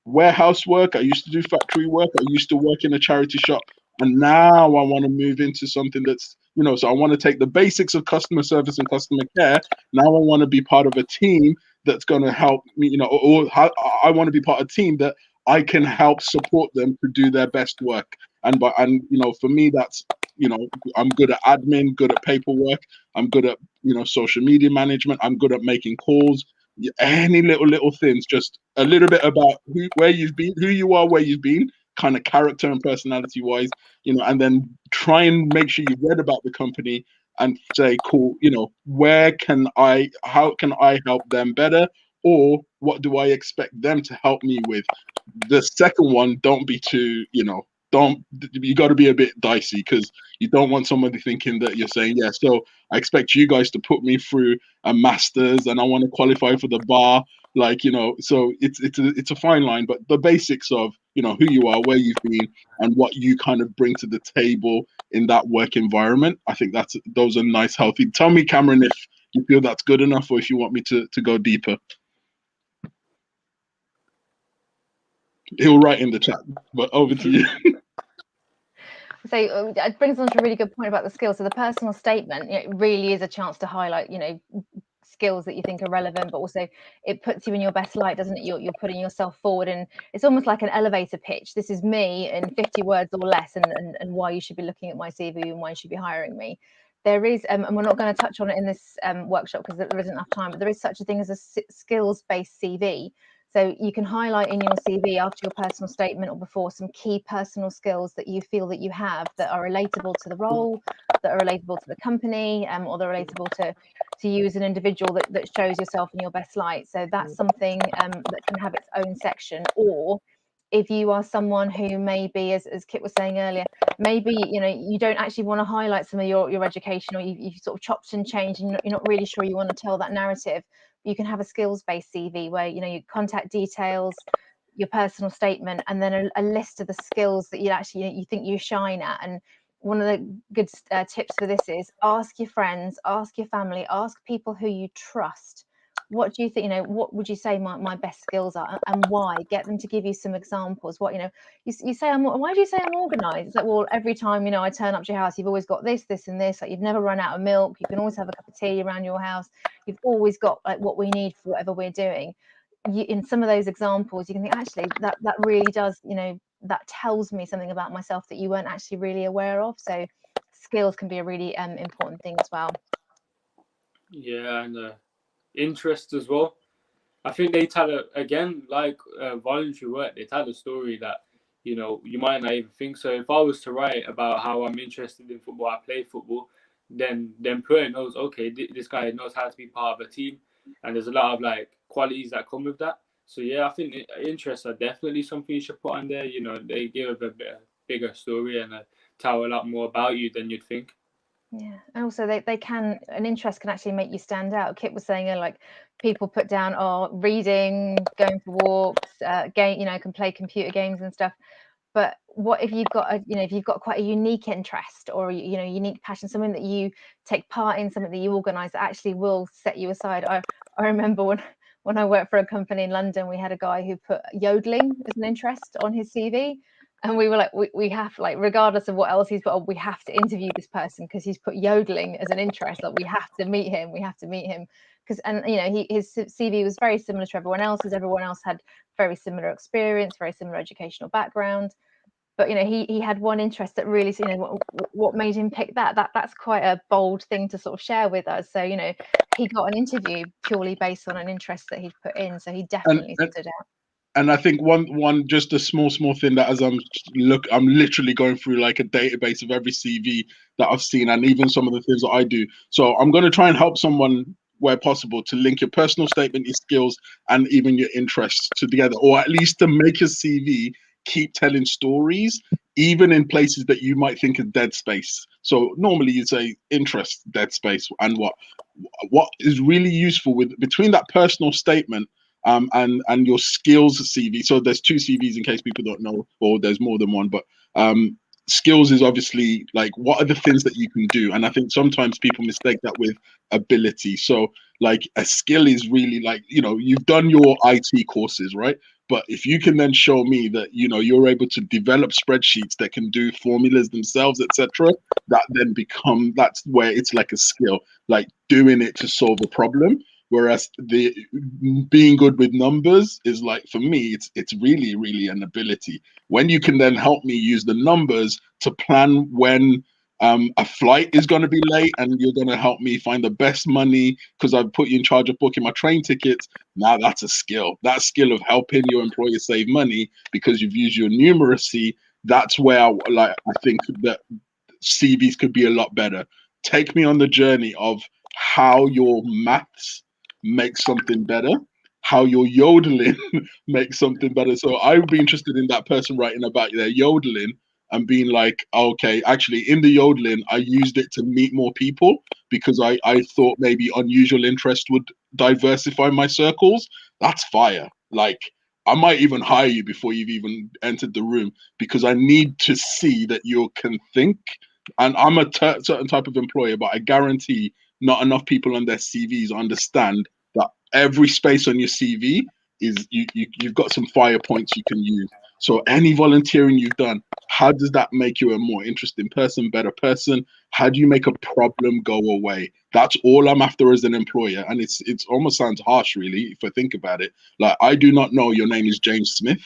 warehouse work, I used to do factory work, I used to work in a charity shop, and now I want to move into something that's, so I want to take the basics of customer service and customer care. Now I want to be part of a team that's going to help me, or I want to be part of a team that I can help support them to do their best work. And for me, that's, I'm good at admin, good at paperwork, I'm good at, social media management, I'm good at making calls. Any little things, just a little bit about where you've been, who you are, where you've been, kind of character and personality wise, and then try and make sure you've read about the company and say, cool, how can I help them better, or what do I expect them to help me with? The second one, don't be too, you got to be a bit dicey, because you don't want somebody thinking that you're saying, yeah, so I expect you guys to put me through a master's and I want to qualify for the bar. So it's a fine line, but the basics of, who you are, where you've been, and what you kind of bring to the table in that work environment. I think those are nice, healthy. Tell me, Cameron, if you feel that's good enough, or if you want me to go deeper. He'll write in the chat, but over to you. So it brings on to a really good point about the skills. So the personal statement, it really is a chance to highlight, skills that you think are relevant, but also it puts you in your best light, doesn't it? You're putting yourself forward, and it's almost like an elevator pitch. This is me in 50 words or less, and why you should be looking at my CV and why you should be hiring me. There is, and we're not going to touch on it in this workshop because there isn't enough time, but there is such a thing as a skills-based CV. So you can highlight in your CV after your personal statement or before some key personal skills that you feel that you have that are relatable to the role, that are relatable to the company, or they're relatable to you as an individual, that shows yourself in your best light. So that's something that can have its own section. Or if you are someone who maybe, as Kit was saying earlier, maybe you don't actually want to highlight some of your education, or you've sort of chopped and changed and you're not really sure you want to tell that narrative, you can have a skills-based CV where your contact details, your personal statement, and then a list of the skills that you think you shine at. And one of the good tips for this is ask your friends, ask your family, ask people who you trust. What do you think, what would you say my best skills are, and why? Get them to give you some examples. What, you say, why do you say I'm organized? It's like, well, every time, I turn up to your house, you've always got this, this, and this. Like, you've never run out of milk. You can always have a cup of tea around your house. You've always got like what we need for whatever we're doing. In some of those examples, you can think, actually, that really does, that tells me something about myself that you weren't actually really aware of. So skills can be a really important thing as well. Yeah, and interest as well. I think they tell again, like voluntary work, they tell a story that you might not even think. So if I was to write about how I'm interested in football, I play football, then the employer knows, okay, this guy knows how to be part of a team, and there's a lot of like qualities that come with that. So yeah, I think interests are definitely something you should put on there. They give a bigger story and tell a lot more about you than you'd think. Yeah, and also an interest can actually make you stand out. Kit was saying, like, people put down, reading, going for walks, can play computer games and stuff. But what if you've got if you've got quite a unique interest or unique passion, something that you take part in, something that you organise that actually will set you aside. I remember when I worked for a company in London, we had a guy who put yodeling as an interest on his CV. And we were like, we have, like, regardless of what else he's put on, we have to interview this person because he's put yodeling as an interest. Like, we have to meet him. We have to meet him because, and his CV was very similar to everyone else's. Everyone else had very similar experience, very similar educational background. But he had one interest that really, what made him pick that's quite a bold thing to sort of share with us. So he got an interview purely based on an interest that he'd put in. So he definitely stood out. And I think one just a small thing that as I'm literally going through like a database of every CV that I've seen, and even some of the things that I do. So I'm going to try and help someone where possible to link your personal statement, your skills, and even your interests together, or at least to make your CV keep telling stories, even in places that you might think are dead space. So normally you'd say interest, dead space, and what is really useful between that personal statement and your skills CV. So there's two CVs in case people don't know, or there's more than one, but skills is obviously like, what are the things that you can do? And I think sometimes people mistake that with ability. So like a skill is really like, you've done your IT courses, right? But if you can then show me that, you're able to develop spreadsheets that can do formulas themselves, etc., that's where it's like a skill, like doing it to solve a problem. Whereas the being good with numbers is like, for me, it's really, really an ability. When you can then help me use the numbers to plan when a flight is going to be late, and you're going to help me find the best money because I've put you in charge of booking my train tickets. Now that's a skill. That skill of helping your employer save money because you've used your numeracy. That's where I think that CVs could be a lot better. Take me on the journey of how your maths makes something better, how your yodeling makes something better. So I would be interested in that person writing about their yodeling and being like, okay, actually in the yodeling, I used it to meet more people because I thought maybe unusual interest would diversify my circles. That's fire. Like, I might even hire you before you've even entered the room because I need to see that you can think. And I'm a certain type of employer, but I guarantee not enough people on their CVs understand that every space on your CV is you've got some fire points you can use. So any volunteering you've done, how does that make you a more interesting person, better person? How do you make a problem go away? That's all I'm after as an employer. And it's almost sounds harsh, really, if I think about it. Like, I do not know your name is James Smith.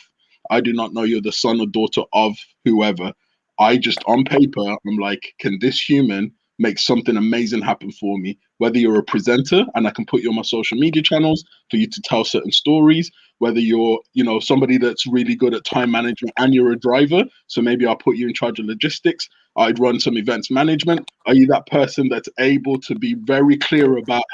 I do not know you're the son or daughter of whoever. I just, on paper, I'm like, can this human make something amazing happen for me? Whether you're a presenter and I can put you on my social media channels for you to tell certain stories, whether you're, you know, somebody that's really good at time management and you're a driver, so maybe I'll put you in charge of logistics. I'd run some events management. Are you that person that's able to be very clear about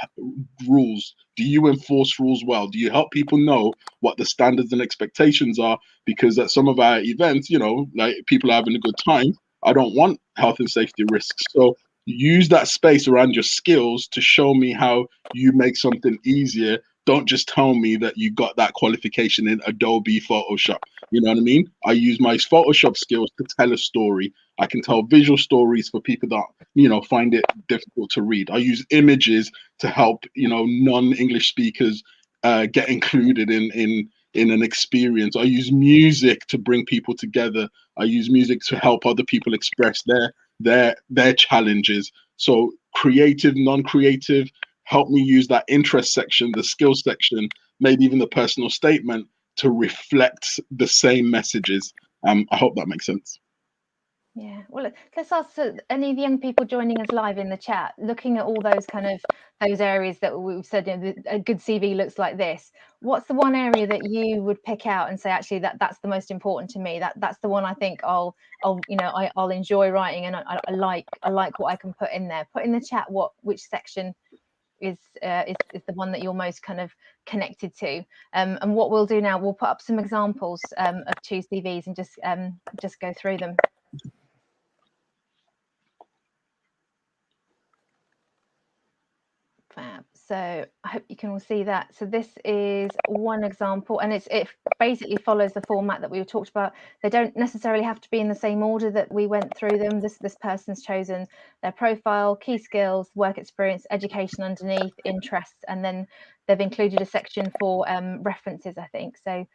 rules? Do you enforce rules well? Do you help people know what the standards and expectations are? Because at some of our events, you know, like, people are having a good time. I don't want health and safety risks. So use that space around your skills to show me how you make something easier. Don't just tell me that you got that qualification in Adobe Photoshop. You know what I mean? I use my Photoshop skills to tell a story. I can tell visual stories for people that, you know, find it difficult to read. I use images to help, you know, non-English speakers get included in an experience. I use music to bring people together. I use music to help other people express their challenges. So creative, non-creative, help me use that interest section, the skills section, maybe even the personal statement to reflect the same messages. I hope that makes sense. Yeah, well, let's ask any of the young people joining us live in the chat, looking at all those kind of those areas that we've said, you know, a good CV looks like this. What's the one area that you would pick out and say, actually, that's the most important to me? That's the one I think I'll enjoy writing, and I like what I can put in there. Put in the chat which section is the one that you're most kind of connected to. And what we'll do now, we'll put up some examples of two CVs and just go through them. Fab. So I hope you can all see that. So this is one example, and it basically follows the format that we talked about. They don't necessarily have to be in the same order that we went through them. This person's chosen their profile, key skills, work experience, education underneath, interests, and then they've included a section for references, I think. So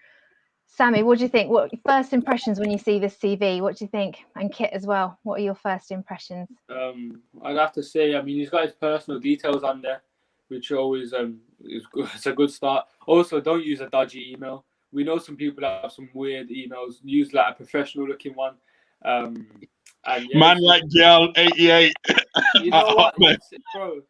Sammy, what do you think? What first impressions when you see this CV? What do you think? And Kit as well. What are your first impressions? I'd have to say, I mean, he's got his personal details on there, which always is good. It's a good start. Also, don't use a dodgy email. We know some people that have some weird emails. Use like a professional looking one. And yeah, Man like girl 88. You know what, bro?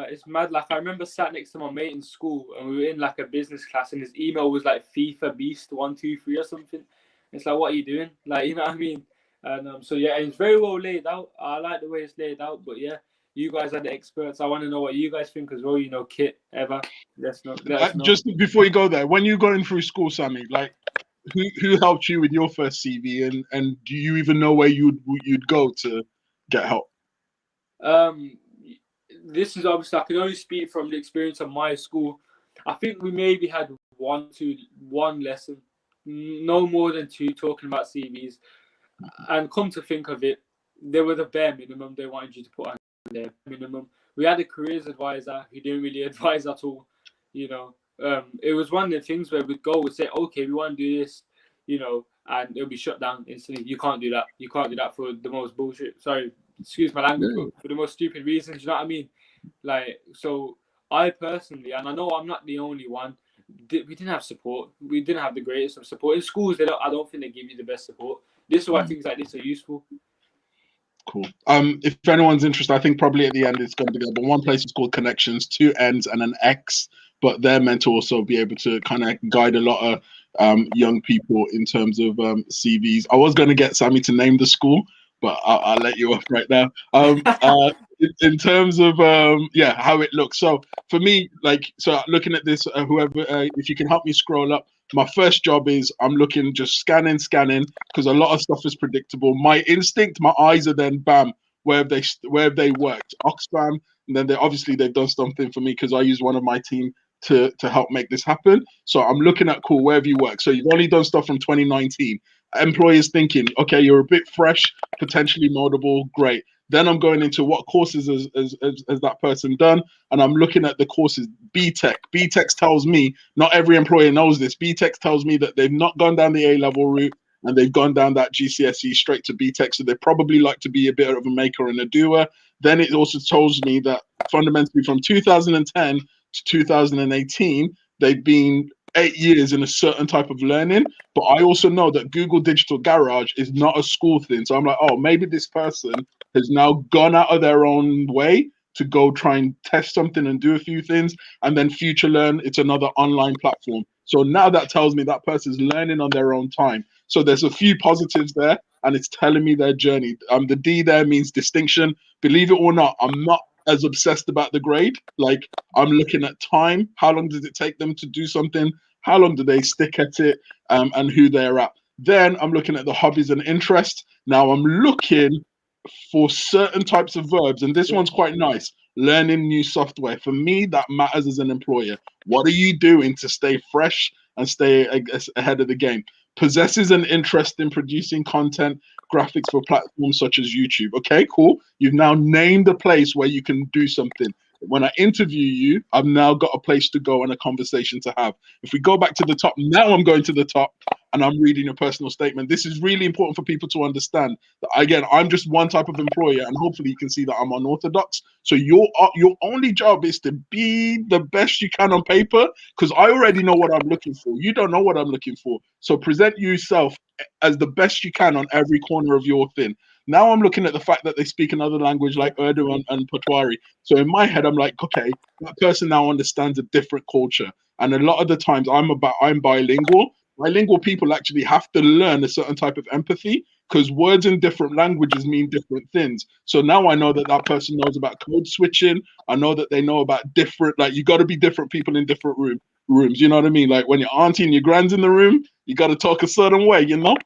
It's mad. Like, I remember sat next to my mate in school, and we were in like a business class, and his email was like FIFA Beast 123 or something. It's like, what are you doing? Like, you know what I mean? And so yeah, it's very well laid out. I like the way it's laid out. But yeah, you guys are the experts. I want to know what you guys think as well. You know, Kit, Eva, let us know. Just before you go there, when you're going through school, Sammy, like, who helped you with your first CV, and do you even know where you'd go to get help? This is obviously, I can only speak from the experience of my school. I think we maybe had one lesson, no more than two, talking about CVs. And come to think of it, they were the bare minimum they wanted you to put on their minimum. We had a careers advisor who didn't really advise at all. You know, it was one of the things where we'd say, okay, we want to do this, you know, and it'll be shut down instantly. You can't do that. You can't do that for the most bullshit. Sorry, excuse my language, but for the most stupid reasons. You know what I mean? Like, so I personally, and I know I'm not the only one, we didn't have support. We didn't have the greatest of support in schools. I don't think they give you the best support. This is why things like this are useful. Cool. If anyone's interested, I think probably at the end it's going to be there. But one place is called Connections, 2 N's and an X. But they're meant to also be able to kind of guide a lot of young people in terms of CVs. I was going to get Sammy to name the school, but I'll let you off right now. In terms of how it looks. So for me, like, so looking at this, whoever, if you can help me scroll up. My first job is I'm looking, just scanning, because a lot of stuff is predictable. My instinct, my eyes are then bam, where have they worked? Oxfam, and then they've done something for me because I use one of my team to help make this happen. So I'm looking at, cool, where have you worked? So you've only done stuff from 2019. Employers thinking, okay, you're a bit fresh, potentially moldable, great. Then I'm going into what courses has that person done, and I'm looking at the courses. BTEC. BTEC tells me, not every employer knows this. BTEC tells me that they've not gone down the A-level route and they've gone down that GCSE straight to BTEC. So they probably like to be a bit of a maker and a doer. Then it also tells me that fundamentally from 2010 to 2018, they've been 8 years in a certain type of learning. But I also know that Google Digital Garage is not a school thing. So I'm like, oh, maybe this person has now gone out of their own way to go try and test something and do a few things. And then Future Learn, it's another online platform. So now that tells me that person's learning on their own time. So there's a few positives there, and it's telling me their journey. The D there means distinction. Believe it or not, I'm not as obsessed about the grade. Like, I'm looking at time. How long does it take them to do something? How long do they stick at it? And who they're at. Then I'm looking at the hobbies and interests. Now I'm looking for certain types of verbs, and this one's quite nice. Learning new software. For me, that matters as an employer. What are you doing to stay fresh and stay ahead of the game? Possesses an interest in producing content, graphics for platforms such as YouTube. Okay, cool. You've now named a place where you can do something. When I interview you, I've now got a place to go and a conversation to have. If we go back to the top, now I'm going to the top and I'm reading your personal statement. This is really important for people to understand that, again, I'm just one type of employer, and hopefully you can see that I'm unorthodox. So your only job is to be the best you can on paper, because I already know what I'm looking for. You don't know what I'm looking for. So present yourself as the best you can on every corner of your thing. Now I'm looking at the fact that they speak another language like Urdu and Potwari. So in my head, I'm like, okay, that person now understands a different culture. And a lot of the times I'm bilingual. Bilingual people actually have to learn a certain type of empathy, because words in different languages mean different things. So now I know that that person knows about code switching. I know that they know about different, like, you got to be different people in different rooms. You know what I mean? Like when your auntie and your grand's in the room, you got to talk a certain way, you know?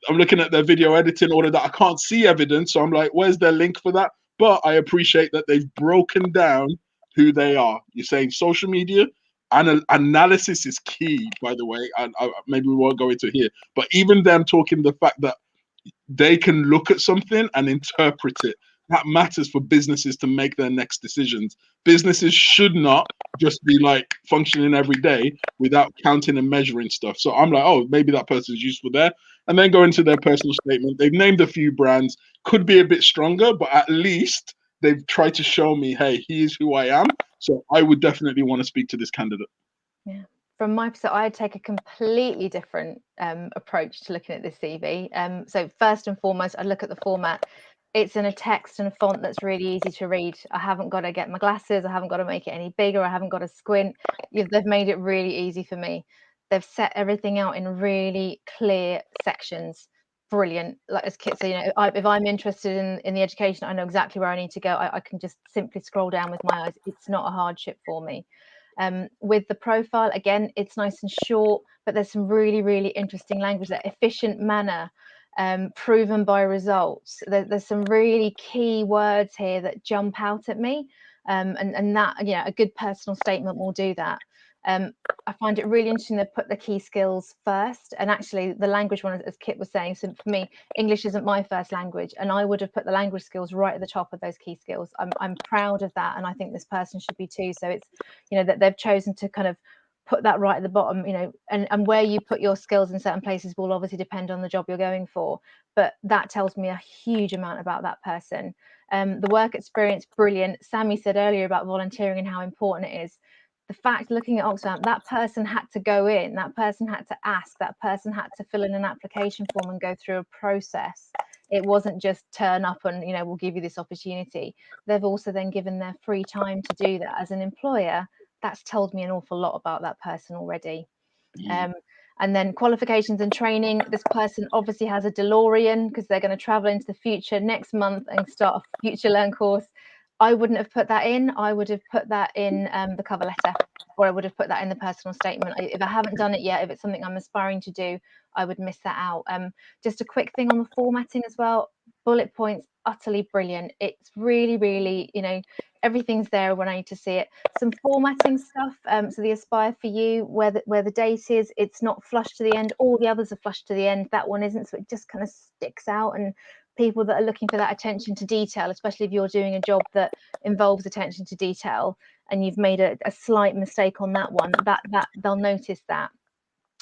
I'm looking at their video editing order that I can't see evidence. So I'm like, where's their link for that? But I appreciate that they've broken down who they are. You're saying social media, analysis is key, by the way. And maybe we won't go into it here, but even them talking the fact that they can look at something and interpret it, that matters for businesses to make their next decisions. Businesses should not just be like functioning every day without counting and measuring stuff. So I'm like, oh, maybe that person's useful there. And then go into their personal statement. They've named a few brands, could be a bit stronger, but at least they've tried to show me, hey, he is who I am. So I would definitely want to speak to this candidate. Yeah. From my perspective, I'd take a completely different approach to looking at this CV. So first and foremost, I'd look at the format. It's in a text and a font that's really easy to read. I haven't got to get my glasses. I haven't got to make it any bigger. I haven't got to squint. They've made it really easy for me. They've set everything out in really clear sections. Brilliant. Like as kids, so, you know, if I'm interested in the education, I know exactly where I need to go. I can just simply scroll down with my eyes. It's not a hardship for me. With the profile, again, it's nice and short, but there's some really, really interesting language, that efficient manner, proven by results. There's some really key words here that jump out at me, and that, yeah, a good personal statement will do that. I find it really interesting to put the key skills first, and actually the language one, as Kit was saying, so for me, English isn't my first language, and I would have put the language skills right at the top of those key skills. I'm proud of that, and I think this person should be too. So it's, you know, that they've chosen to kind of put that right at the bottom, you know, and where you put your skills in certain places will obviously depend on the job you're going for, but that tells me a huge amount about that person. The work experience, brilliant. Sammy said earlier about volunteering and how important it is. The fact, looking at Oxfam, that person had to go in, that person had to ask, that person had to fill in an application form and go through a process. It wasn't just turn up and, you know, we'll give you this opportunity. They've also then given their free time to do that. As an employer, that's told me an awful lot about that person already. And then qualifications and training. This person obviously has a DeLorean because they're going to travel into the future next month and start a Future Learn course. I wouldn't have put that in. I would have put that in the cover letter, or I would have put that in the personal statement. If I haven't done it yet, if it's something I'm aspiring to do, I would miss that out. Just a quick thing on the formatting as well. Bullet points, utterly brilliant. It's really, really, you know, everything's there when I need to see it. Some formatting stuff. So the Aspire for You, where the date is, it's not flush to the end. All the others are flush to the end. That one isn't. So it just kind of sticks out and people that are looking for that attention to detail, especially if you're doing a job that involves attention to detail and you've made a slight mistake on that one, that they'll notice that.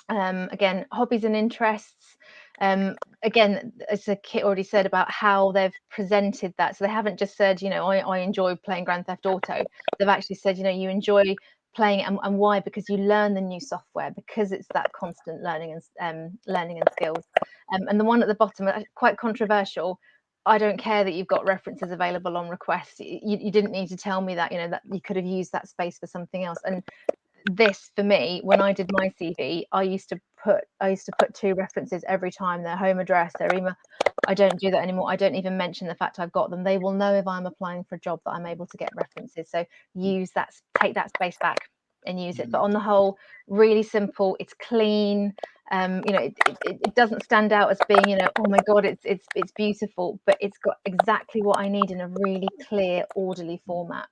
Again, hobbies and interests. Again, as Kit already said about how they've presented that. So they haven't just said, you know, I enjoy playing Grand Theft Auto. They've actually said, you know, you enjoy playing it, and why? Because you learn the new software, because it's that constant learning and skills. And the one at the bottom, quite controversial. I don't care that you've got references available on request. You didn't need to tell me that, you know, that you could have used that space for something else. And this, for me, when I did my CV, I used to put 2 references every time, their home address, their email. I don't do that anymore. I don't even mention the fact I've got them. They will know if I'm applying for a job that I'm able to get references. So use that, take that space back and use it. But on the whole, really simple. It's clean. You know, it doesn't stand out as being, you know, oh my God, it's beautiful, but it's got exactly what I need in a really clear, orderly format.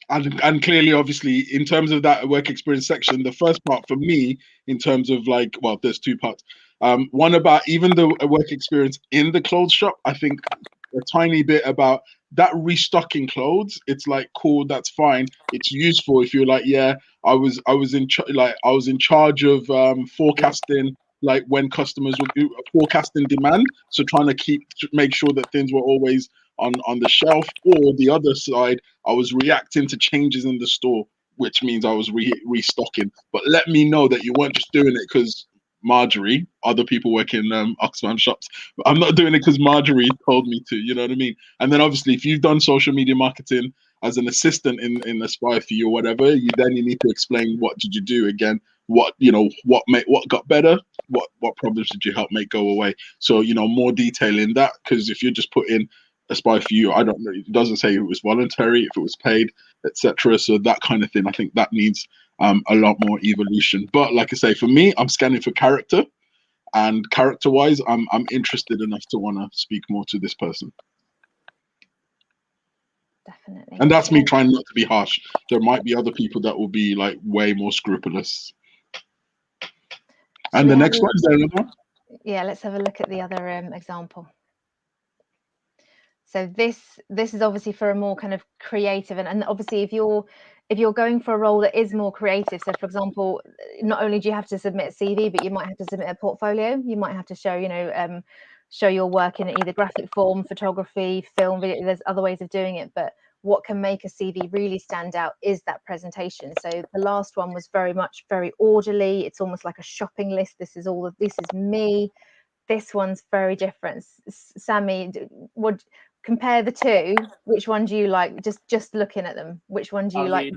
And clearly, obviously, in terms of that work experience section, the first part for me, in terms of like, well, there's 2 parts. One about even the work experience in the clothes shop. I think a tiny bit about that restocking clothes. It's like, cool, that's fine. It's useful if you're like, yeah, I was in charge of forecasting, like when customers would do forecasting demand. So trying to make sure that things were always on the shelf, or the other side, I was reacting to changes in the store, which means I was restocking. But let me know that you weren't just doing it because Marjorie, other people work in Oxfam shops. I'm not doing it because Marjorie told me to, you know what I mean? And then obviously, if you've done social media marketing as an assistant in Aspire for you or whatever, you need to explain what did you do again, what got better, what problems did you help make go away. So, you know, more detail in that, because if you're just putting Aspire for you, I don't know, it doesn't say if it was voluntary, if it was paid, etc. So that kind of thing, I think that needs a lot more evolution. But like I say, for me, I'm scanning for character, and character-wise, I'm interested enough to want to speak more to this person. Definitely. And that's me trying not to be harsh. There might be other people that will be like way more scrupulous. And the next one, is there another one? Yeah, let's have a look at the other example. So this is obviously for a more kind of creative, and obviously if you're going for a role that is more creative, so for example, not only do you have to submit a CV, but you might have to submit a portfolio. You might have to show, you know, show your work in either graphic form, photography, film, video. There's other ways of doing it, but what can make a CV really stand out is that presentation. So the last one was very orderly. It's almost like a shopping list. This is me. This one's very different. Sammy, would compare the 2. Which one do you like? Just looking at them, which one do you like?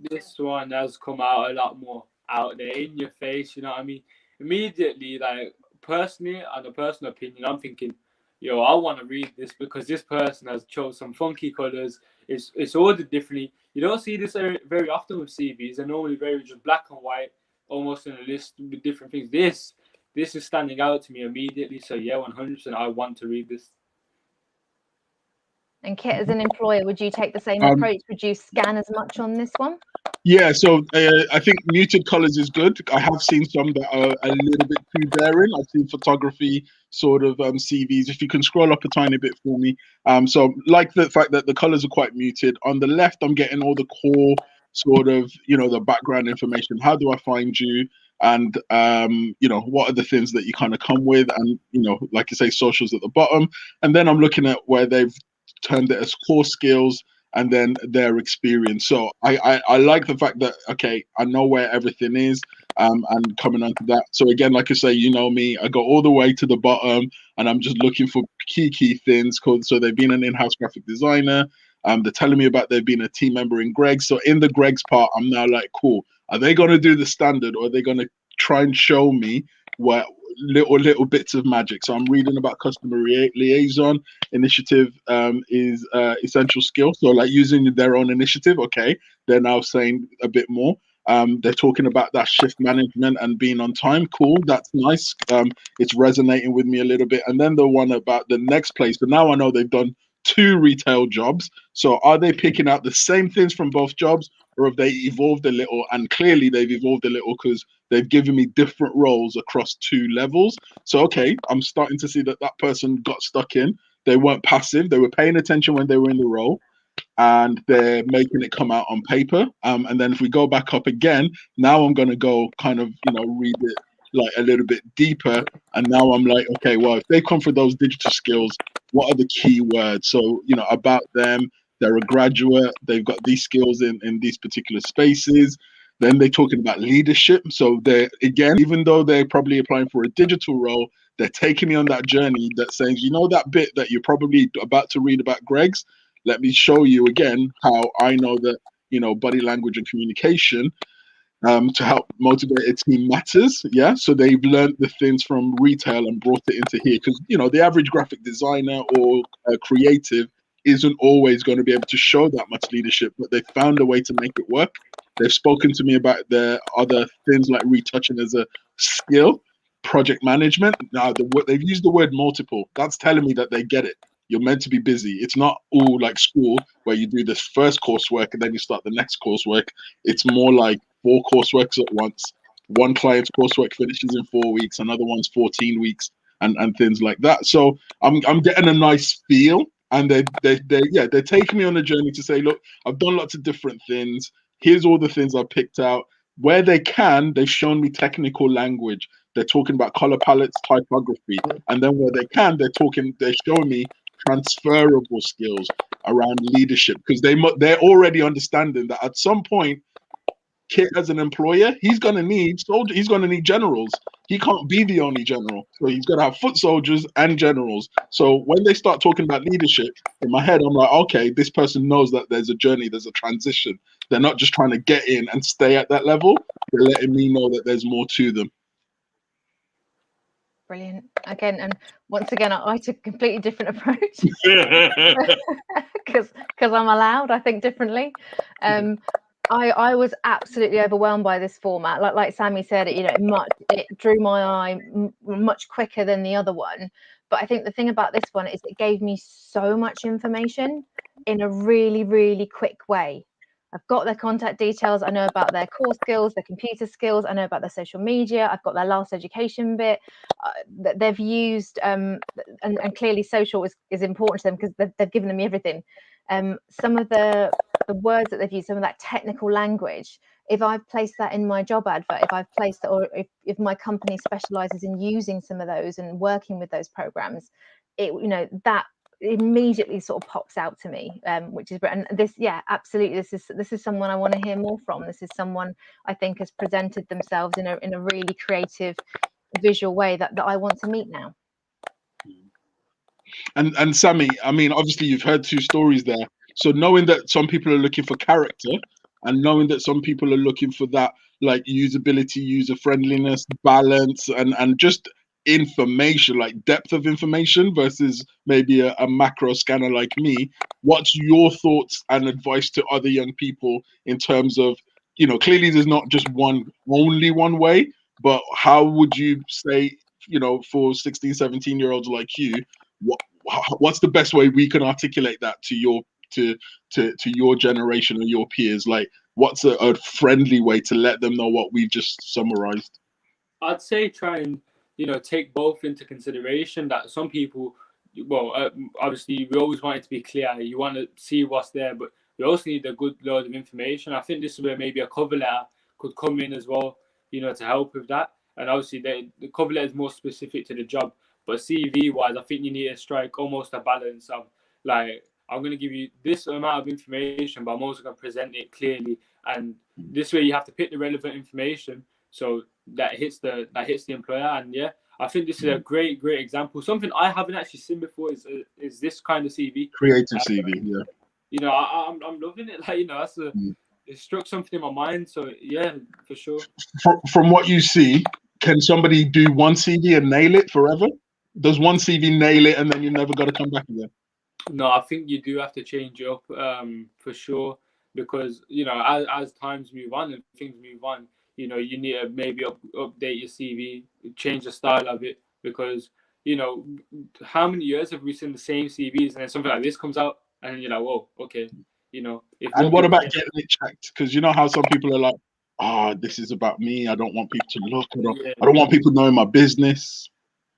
This one has come out a lot more out there in your face. You know what I mean? Immediately, like personally, on a personal opinion, I'm thinking, yo, I want to read this because this person has chose some funky colors. It's ordered differently. You don't see this very often with CVs. They're normally very just black and white, almost in a list with different things. This is standing out to me immediately. So yeah, 100%, I want to read this. And Kit, as an employer, would you take the same approach? Would you scan as much on this one? Yeah, so I think muted colors is good. I have seen some that are a little bit too daring. I've seen photography sort of CVs. If you can scroll up a tiny bit for me. So like the fact that the colors are quite muted. On the left, I'm getting all the core sort of, you know, the background information. How do I find you? And you know, what are the things that you kind of come with? And, you know, like you say, socials at the bottom. And then I'm looking at where they've turned it as core skills and then their experience. So I like the fact that, okay, I know where everything is, and coming onto that. So again, like I say, you know me, I go all the way to the bottom and I'm just looking for key things. So they've been an in-house graphic designer. They're telling me about they've been a team member in Greg's. So in the Greg's part, I'm now like, cool. Are they going to do the standard, or are they going to try and show me what little bits of magic? So I'm reading about customer liaison initiative is essential skill. So like using their own initiative. Okay, they're now saying a bit more. They're talking about that shift management and being on time. Cool, that's nice. It's resonating with me a little bit. And then the one about the next place. So now I know they've done 2 retail jobs. So are they picking out the same things from both jobs, or have they evolved a little? And clearly they've evolved a little because they've given me different roles across 2 levels. So, okay, I'm starting to see that person got stuck in. they weren't passive. They were paying attention when they were in the role, and they're making it come out on paper. And then if we go back up again, now I'm going to go kind of, read it like a little bit deeper. And now I'm like, okay, well, if they come for those digital skills, what are the key words? So, about them, they're a graduate, they've got these skills in these particular spaces. Then they're talking about leadership. So they're, again, even though they're probably applying for a digital role, they're taking me on that journey that says, that bit that you're probably about to read about Greg's, let me show you again how I know that, body language and communication to help motivate a team matters. Yeah. So they've learned the things from retail and brought it into here. Because, the average graphic designer or creative isn't always going to be able to show that much leadership, but they found a way to make it work. They've spoken to me about their other things like retouching as a skill, project management. Now, they've used the word multiple. That's telling me that they get it. You're meant to be busy. It's not all like school where you do this first coursework and then you start the next coursework. It's more like 4 courseworks at once. One client's coursework finishes in 4 weeks, another one's 14 weeks, and things like that. So I'm getting a nice feel, and they're taking me on a journey to say, look, I've done lots of different things. Here's all the things I've picked out. Where they can, they've shown me technical language. They're talking about color palettes, typography, and then where they can, they're showing me transferable skills around leadership, because they're already understanding that at some point, Kit as an employer, he's gonna need soldiers, he's gonna need generals. He can't be the only general, so he's gonna have foot soldiers and generals. So when they start talking about leadership, in my head, I'm like, okay, this person knows that there's a journey, there's a transition. They're not just trying to get in and stay at that level. They're letting me know that there's more to them. Brilliant. Again, and once again, I took a completely different approach because I'm allowed, I think, differently. I was absolutely overwhelmed by this format. Like Sammy said, it drew my eye much quicker than the other one. But I think the thing about this one is it gave me so much information in a really, really quick way. I've got their contact details. I know about their core skills, their computer skills. I know about their social media. I've got their last education bit that they've used. And clearly social is important to them because they've given me everything. Some of the words that they've used, some of that technical language, if I've placed that in my job advert, if I've placed it, or if my company specializes in using some of those and working with those programs, that immediately sort of pops out to me, which is, and this, absolutely, this is someone I want to hear more from. This is someone I think has presented themselves in a really creative, visual way that I want to meet now. And Sammy, I mean, obviously you've heard 2 stories there. So knowing that some people are looking for character, and knowing that some people are looking for that like usability, user friendliness, balance, and just information, like depth of information versus maybe a macro scanner like me, what's your thoughts and advice to other young people in terms of, clearly there's not just only one way, but how would you say, for 16, 17-year-olds like you, what's the best way we can articulate that to your your generation or your peers? Like, what's a friendly way to let them know what we've just summarized? I'd say try and take both into consideration. That some people, obviously we always want it to be clear. You want to see what's there, but we also need a good load of information. I think this is where maybe a cover letter could come in as well, to help with that. And obviously the cover letter is more specific to the job, but CV wise, I think you need to strike almost a balance of like, I'm going to give you this amount of information, but I'm also going to present it clearly. And this way you have to pick the relevant information so that hits the employer. And I think this is a great example. Something I haven't actually seen before is this kind of CV. Creative CV, yeah. I'm loving it. Like, it struck something in my mind. So yeah, for sure. From what you see, can somebody do one CV and nail it forever? Does one CV nail it and then you never got to come back again? No, I think you do have to change it up for sure, because as times move on and things move on, you need to maybe update your CV, change the style of it, because how many years have we seen the same CVs and then something like this comes out and you're like, whoa, okay, and what about getting it checked? Because you know how some people are like, this is about me, I don't want people to look, I don't want people knowing my business.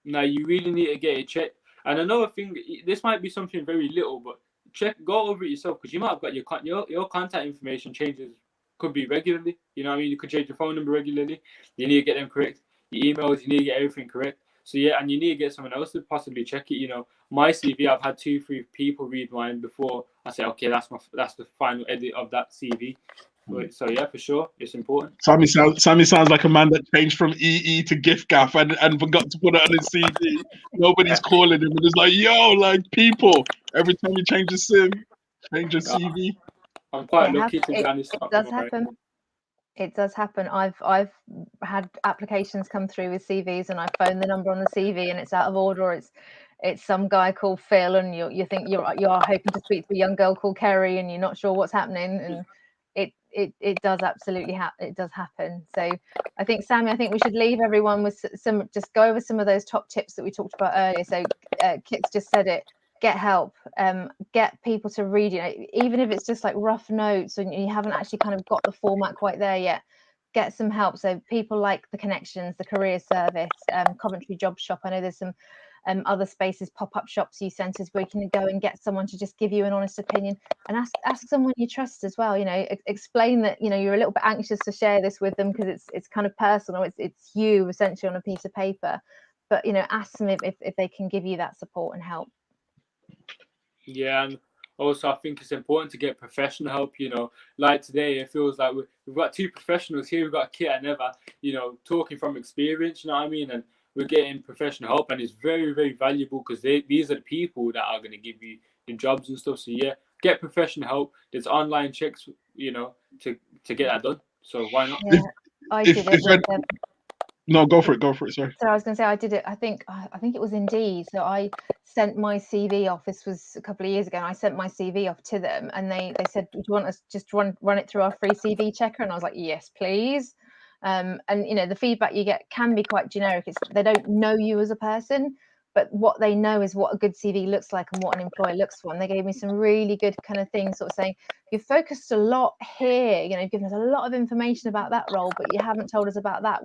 No, you really need to get it checked. And another thing, this might be something very little, but go over it yourself, because you might have got your contact information changes, could be regularly. You know what I mean? You could change your phone number regularly. You need to get them correct. Your emails, you need to get everything correct. So yeah, and you need to get someone else to possibly check it. You know, my CV, I've had 2-3 people read mine before I say, okay, that's the final edit of that CV. So yeah, for sure, it's important. Sammy sounds like a man that changed from EE to gift gaff and forgot to put it on his CV. Nobody's calling him, and it's like, yo, like people. Every time you change your SIM, change your CV. I'm quite lucky to be honest. It does happen. It does happen. I've had applications come through with CVs, and I phoned the number on the CV, and it's out of order. Or it's some guy called Phil, and you think you are hoping to speak to a young girl called Kerry, and you're not sure what's happening, and it does absolutely it does happen. So I think, Sammy, we should leave everyone with just go over some of those top tips that we talked about earlier. So Kit's just said it. Get help, get people to read, even if it's just like rough notes and you haven't actually kind of got the format quite there yet, get some help. So people like the Connections, the Career Service, Coventry Job Shop. I know there's some other spaces, pop-up shops, youth centres, where you can go and get someone to just give you an honest opinion, and ask someone you trust as well. Explain that you're a little bit anxious to share this with them because it's kind of personal. It's you essentially on a piece of paper, but ask them if they can give you that support and help. Yeah, and also I think it's important to get professional help. Like today, it feels like we've got two professionals here. We've got Kit and Eva, talking from experience. You know what I mean? And we're getting professional help, and it's very, very valuable because these are the people that are going to give you the jobs and stuff. So yeah, get professional help. There's online checks, to get that done. So why not? Yeah, I did it. No, go for it. Sorry. So I was going to say I did it. I think it was Indeed. So I sent my CV off. This was a couple of years ago, and I sent my CV off to them, and they said, "Do you want us just run it through our free CV checker?" And I was like, "Yes, please." And the feedback you get can be quite generic. They don't know you as a person, but what they know is what a good CV looks like and what an employer looks for. And they gave me some really good kind of things, sort of saying, "You've focused a lot here. You've given us a lot of information about that role, but you haven't told us about that.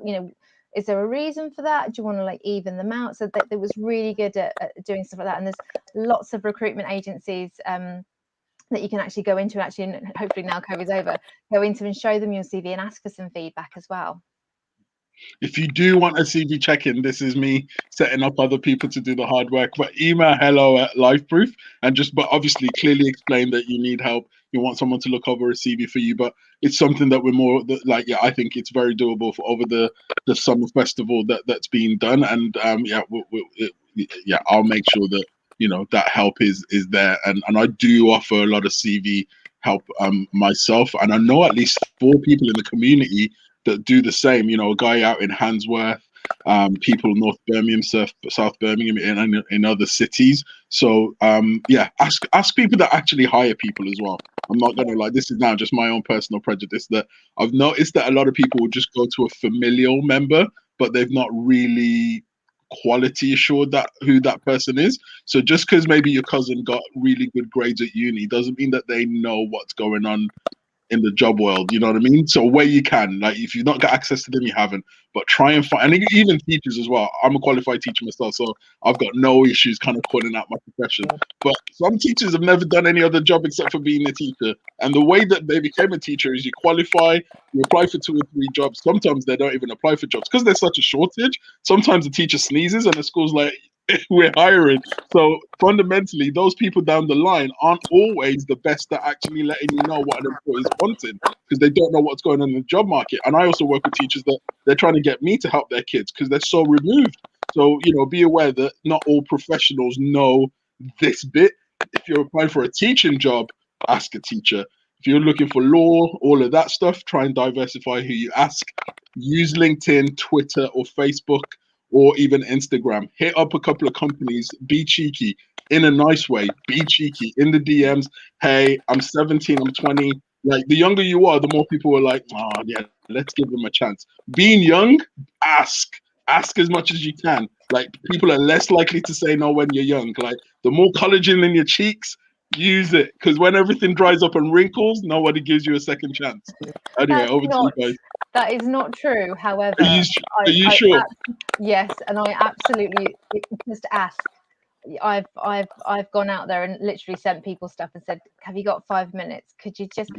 Is there a reason for that? Do you want to even them out?" So that it was really good at doing stuff like that. And there's lots of recruitment agencies that you can actually go into, and hopefully now COVID's over, go into and show them your CV and ask for some feedback as well. If you do want a CV check-in, this is me setting up other people to do the hard work. But email hello@lifeproof but obviously clearly explain that you need help. You want someone to look over a CV for you, but it's something that we're more like. Yeah, I think it's very doable for over the summer festival that's being done, and I'll make sure that that help is there, and I do offer a lot of CV help myself, and I know at least 4 people in the community that do the same. A guy out in Handsworth, people North Birmingham, South Birmingham, in other cities. So ask people that actually hire people as well. I'm not gonna lie, this is now just my own personal prejudice, that I've noticed that a lot of people will just go to a familial member, but they've not really quality assured that who that person is. So just because maybe your cousin got really good grades at uni doesn't mean that they know what's going on in the job world, you know what I mean? So where you can, like, if you've not got access to them, you haven't, but try and find, and even teachers as well. I'm a qualified teacher myself, so I've got no issues kind of calling out my profession. But some teachers have never done any other job except for being a teacher. And the way that they became a teacher is you qualify, you apply for 2 or 3 jobs. Sometimes they don't even apply for jobs because there's such a shortage. Sometimes the teacher sneezes and the school's like, we're hiring. So fundamentally, those people down the line aren't always the best at actually letting you know what an employee is wanting, because they don't know what's going on in the job market. And I also work with teachers that they're trying to get me to help their kids because they're so removed. So, be aware that not all professionals know this bit. If you're applying for a teaching job, ask a teacher. If you're looking for law, all of that stuff, try and diversify who you ask. Use LinkedIn, Twitter, or Facebook, or even Instagram. Hit up a couple of companies, be cheeky in a nice way, be cheeky in the DMs. Hey, I'm 17, I'm 20. Like, the younger you are, the more people are like, oh yeah, let's give them a chance. Being young, ask as much as you can. Like, people are less likely to say no when you're young. Like, the more collagen in your cheeks, use it, because when everything dries up and wrinkles, nobody gives you a second chance. Anyway, over to you guys. That is not true. However, are you sure? Yes, and I absolutely just ask. I've gone out there and literally sent people stuff and said, have you got 5 minutes? Could you just,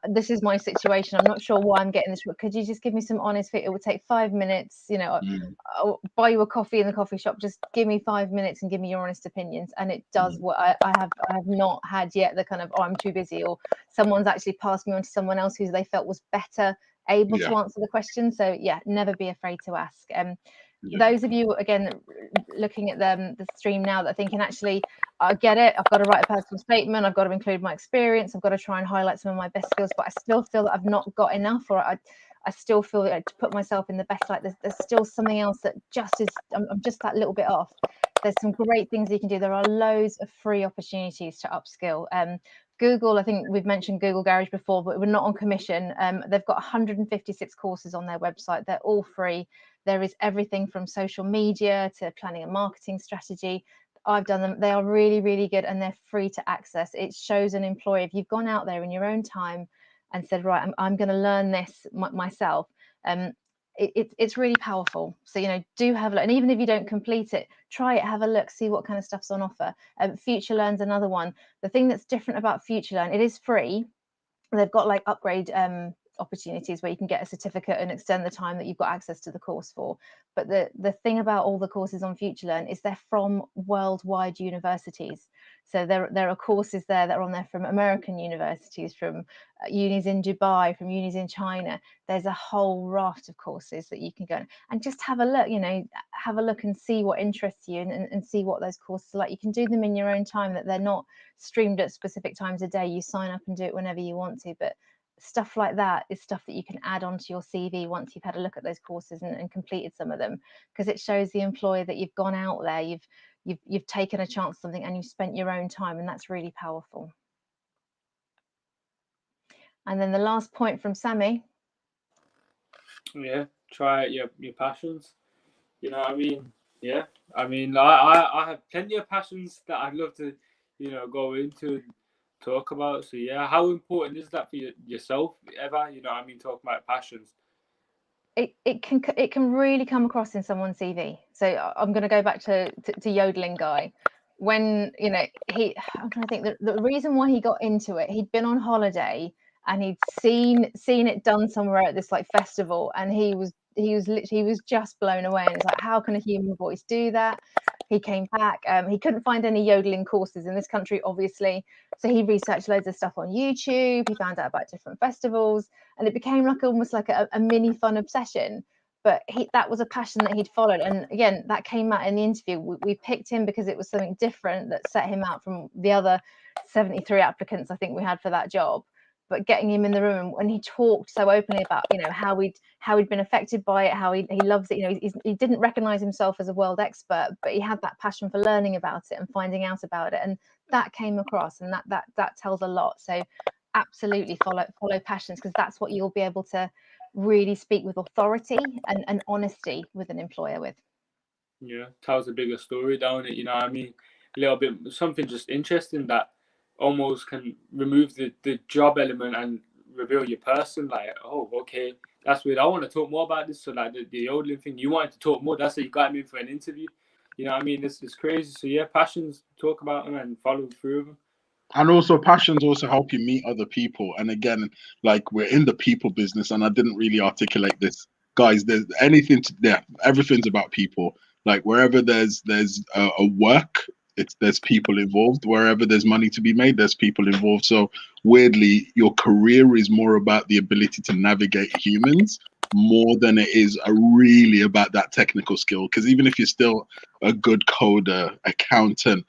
this is my situation. I'm not sure why I'm getting this, but could you just give me some honest feedback? It would take 5 minutes, I'll buy you a coffee in the coffee shop. Just give me 5 minutes and give me your honest opinions. And it does what I have not had yet the kind of, I'm too busy, or someone's actually passed me on to someone else who they felt was better able to answer the question. So yeah, never be afraid to ask. Those of you, again, looking at the stream now, that are thinking, actually, I get it, I've got to write a personal statement, I've got to include my experience, I've got to try and highlight some of my best skills, but I still feel that I've not got enough, or I still feel that to put myself in the best light, there's still something else that just is, I'm just that little bit off. There's some great things you can do. There are loads of free opportunities to upskill. Google, I think we've mentioned Google Garage before, but we're not on commission. They've got 156 courses on their website. They're all free. There is everything from social media to planning and marketing strategy. I've done them. They are really, really good, and they're free to access. It shows an employer, if you've gone out there in your own time and said, right, I'm going to learn this myself, it's really powerful. So, do have a look. And even if you don't complete it, try it, have a look, see what kind of stuff's on offer. Future Learn's another one. The thing that's different about Future Learn, it is free. They've got like upgrade opportunities where you can get a certificate and extend the time that you've got access to the course for. But the thing about all the courses on Future Learn is they're from worldwide universities. So there are courses there that are on there from American universities, from unis in Dubai, from unis in China. There's a whole raft of courses that you can go and just have a look, have a look and see what interests you, and see what those courses are like. You can do them in your own time, that they're not streamed at specific times a day. You sign up and do it whenever you want to, but stuff like that is stuff that you can add onto your CV once you've had a look at those courses and completed some of them, because it shows the employer that you've gone out there, you've taken a chance on something, and you've spent your own time, and that's really powerful. And then the last point from Sammy. Yeah, try your passions. You know what I mean? Yeah. I mean, I have plenty of passions that I'd love to, go into and talk about. So yeah, how important is that for yourself ever? You know what I mean? Talking about passions. It can really come across in someone's CV. So I'm going to go back to yodeling guy. When I'm trying to think, the reason why he got into it, he'd been on holiday and he'd seen it done somewhere at this like festival, and he was just blown away, and it's like, how can a human voice do that? He came back, he couldn't find any yodeling courses in this country, obviously, so he researched loads of stuff on YouTube. He found out about different festivals, and it became like almost like a mini fun obsession. But that was a passion that he'd followed, and again, that came out in the interview. We picked him because it was something different that set him out from the other 73 applicants I think we had for that job. But getting him in the room, and he talked so openly about how he'd been affected by it, how he loves it. He didn't recognize himself as a world expert, but he had that passion for learning about it and finding out about it, and that came across, and that tells a lot. So absolutely follow passions, because that's what you'll be able to really speak with authority and honesty with an employer with. Yeah, tells a bigger story, don't it? You know what I mean? A little bit, something just interesting that almost can remove the job element and reveal your person. Like, oh, okay, that's weird. I want to talk more about this. So like the yodeling thing, you wanted to talk more. That's why you got him in for an interview. You know what I mean? This is crazy. So yeah, passions, talk about them and follow through them. And also passions also help you meet other people. And again, like, we're in the people business, and I didn't really articulate this, guys. There's everything's about people. Like, wherever there's a work, there's people involved. Wherever there's money to be made, there's people involved. So weirdly, your career is more about the ability to navigate humans more than it is really about that technical skill. Because even if you're still a good coder, accountant,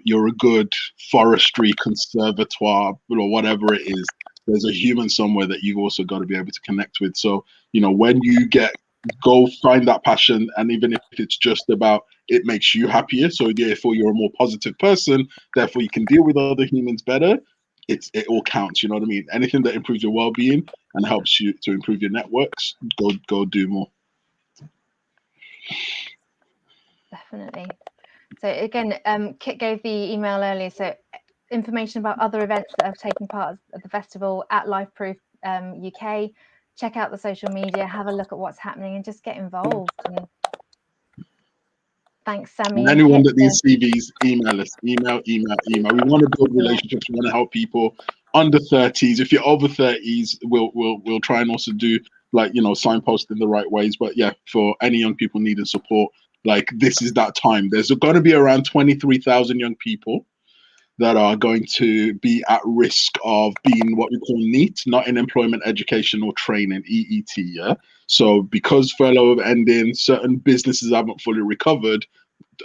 you're a good forestry conservatoire or whatever it is, there's a human somewhere that you've also got to be able to connect with. So when you go find that passion, and even if it's just about it makes you happier, so therefore you're a more positive person, therefore you can deal with other humans better, it all counts. You know what I mean? Anything that improves your well-being and helps you to improve your networks, go do more. Definitely. So again, Kit gave the email earlier. So information about other events that have taken part at the festival at LifeProof UK. Check out the social media, have a look at what's happening, and just get involved. And Thanks, Sammy. And anyone that needs CVs, email us. Email. We want to build relationships. We want to help people under 30s. If you're over 30s, we'll try and also do, like, you know, signpost in the right ways. But yeah, for any young people needing support, like, this is that time. There's going to be around 23,000 young people that are going to be at risk of being what we call NEET, not in employment, education, or training, EET. Yeah. So because furlough ending, certain businesses haven't fully recovered.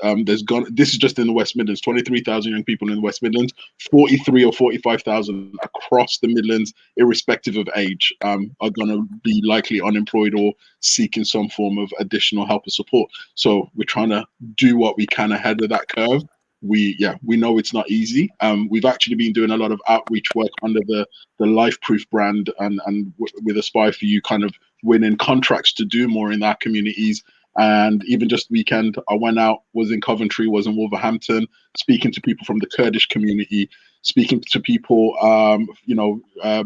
This is just in the West Midlands, 23,000 young people in the West Midlands, 43 or 45,000 across the Midlands, irrespective of age, are going to be likely unemployed or seeking some form of additional help or support. So we're trying to do what we can ahead of that curve. We know it's not easy. We've actually been doing a lot of outreach work under the LifeProof brand, and with Aspire for You, kind of winning contracts to do more in our communities. And even just weekend, I went out, was in Coventry, was in Wolverhampton, speaking to people from the Kurdish community, speaking to people,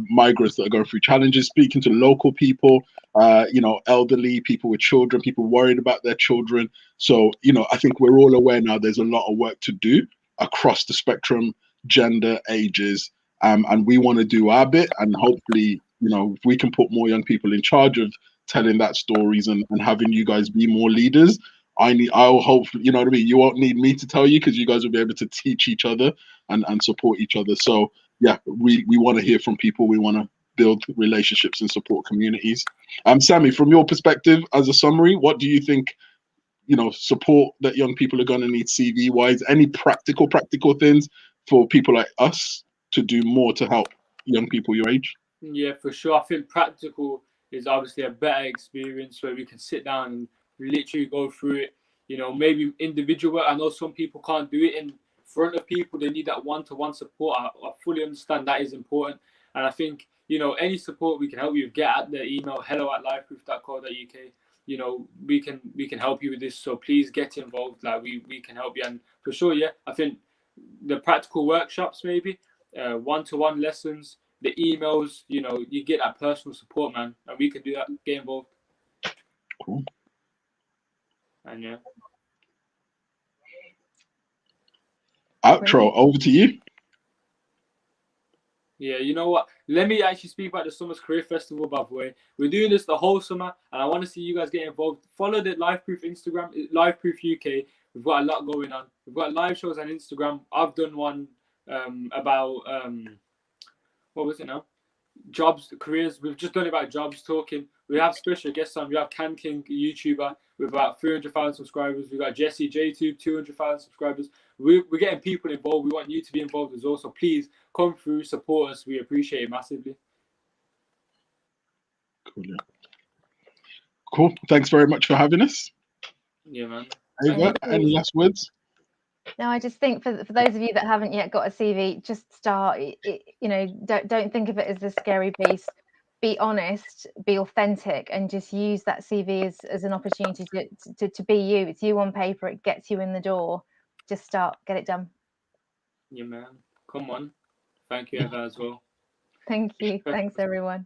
migrants that are going through challenges, speaking to local people, elderly, people with children, people worried about their children. So, I think we're all aware now there's a lot of work to do across the spectrum, gender, ages, and we want to do our bit. And hopefully, if we can put more young people in charge of telling that stories and having you guys be more leaders, I'll hope, you know what I mean? You won't need me to tell you, because you guys will be able to teach each other and support each other. So yeah, we want to hear from people. We want to build relationships and support communities. Sammy, from your perspective, as a summary, what do you think, support that young people are going to need CV wise? Any practical things for people like us to do more to help young people your age? Yeah, for sure. I think practical is obviously a better experience where we can sit down and literally go through it. Maybe individual work. I know some people can't do it in front of people. They need that one-to-one support. I fully understand that is important. And I think, any support we can help you get at the email hello@lifeproof.co.uk. We can help you with this. So please get involved. Like, we can help you. And for sure, yeah, I think the practical workshops, maybe one-to-one lessons, the emails, you get that personal support, man, and we can do that. Get involved. Cool. And yeah. Outro, over to you. Yeah, you know what? Let me actually speak about the Summer's Career Festival, by the way. We're doing this the whole summer, and I want to see you guys get involved. Follow the LifeProof Instagram, LifeProof UK. We've got a lot going on. We've got live shows on Instagram. I've done one about, what was it now? Jobs, careers. We've just done about jobs, talking. We have special guests on. We have Can King, a YouTuber, with about 300,000 subscribers. We've got Jesse JTube, 200,000 subscribers. We're getting people involved. We want you to be involved as well. So please come through, support us. We appreciate it massively. Cool. Yeah. Cool. Thanks very much for having us. Yeah, man. Ava, any last words? No, I just think for those of you that haven't yet got a CV, just start. Don't think of it as a scary beast. Be honest, be authentic, and just use that CV as an opportunity to be you. It's you on paper. It gets you in the door. Just start. Get it done. Yeah, man. Come on. Thank you, Eva, as well. Thank you. Thanks, everyone.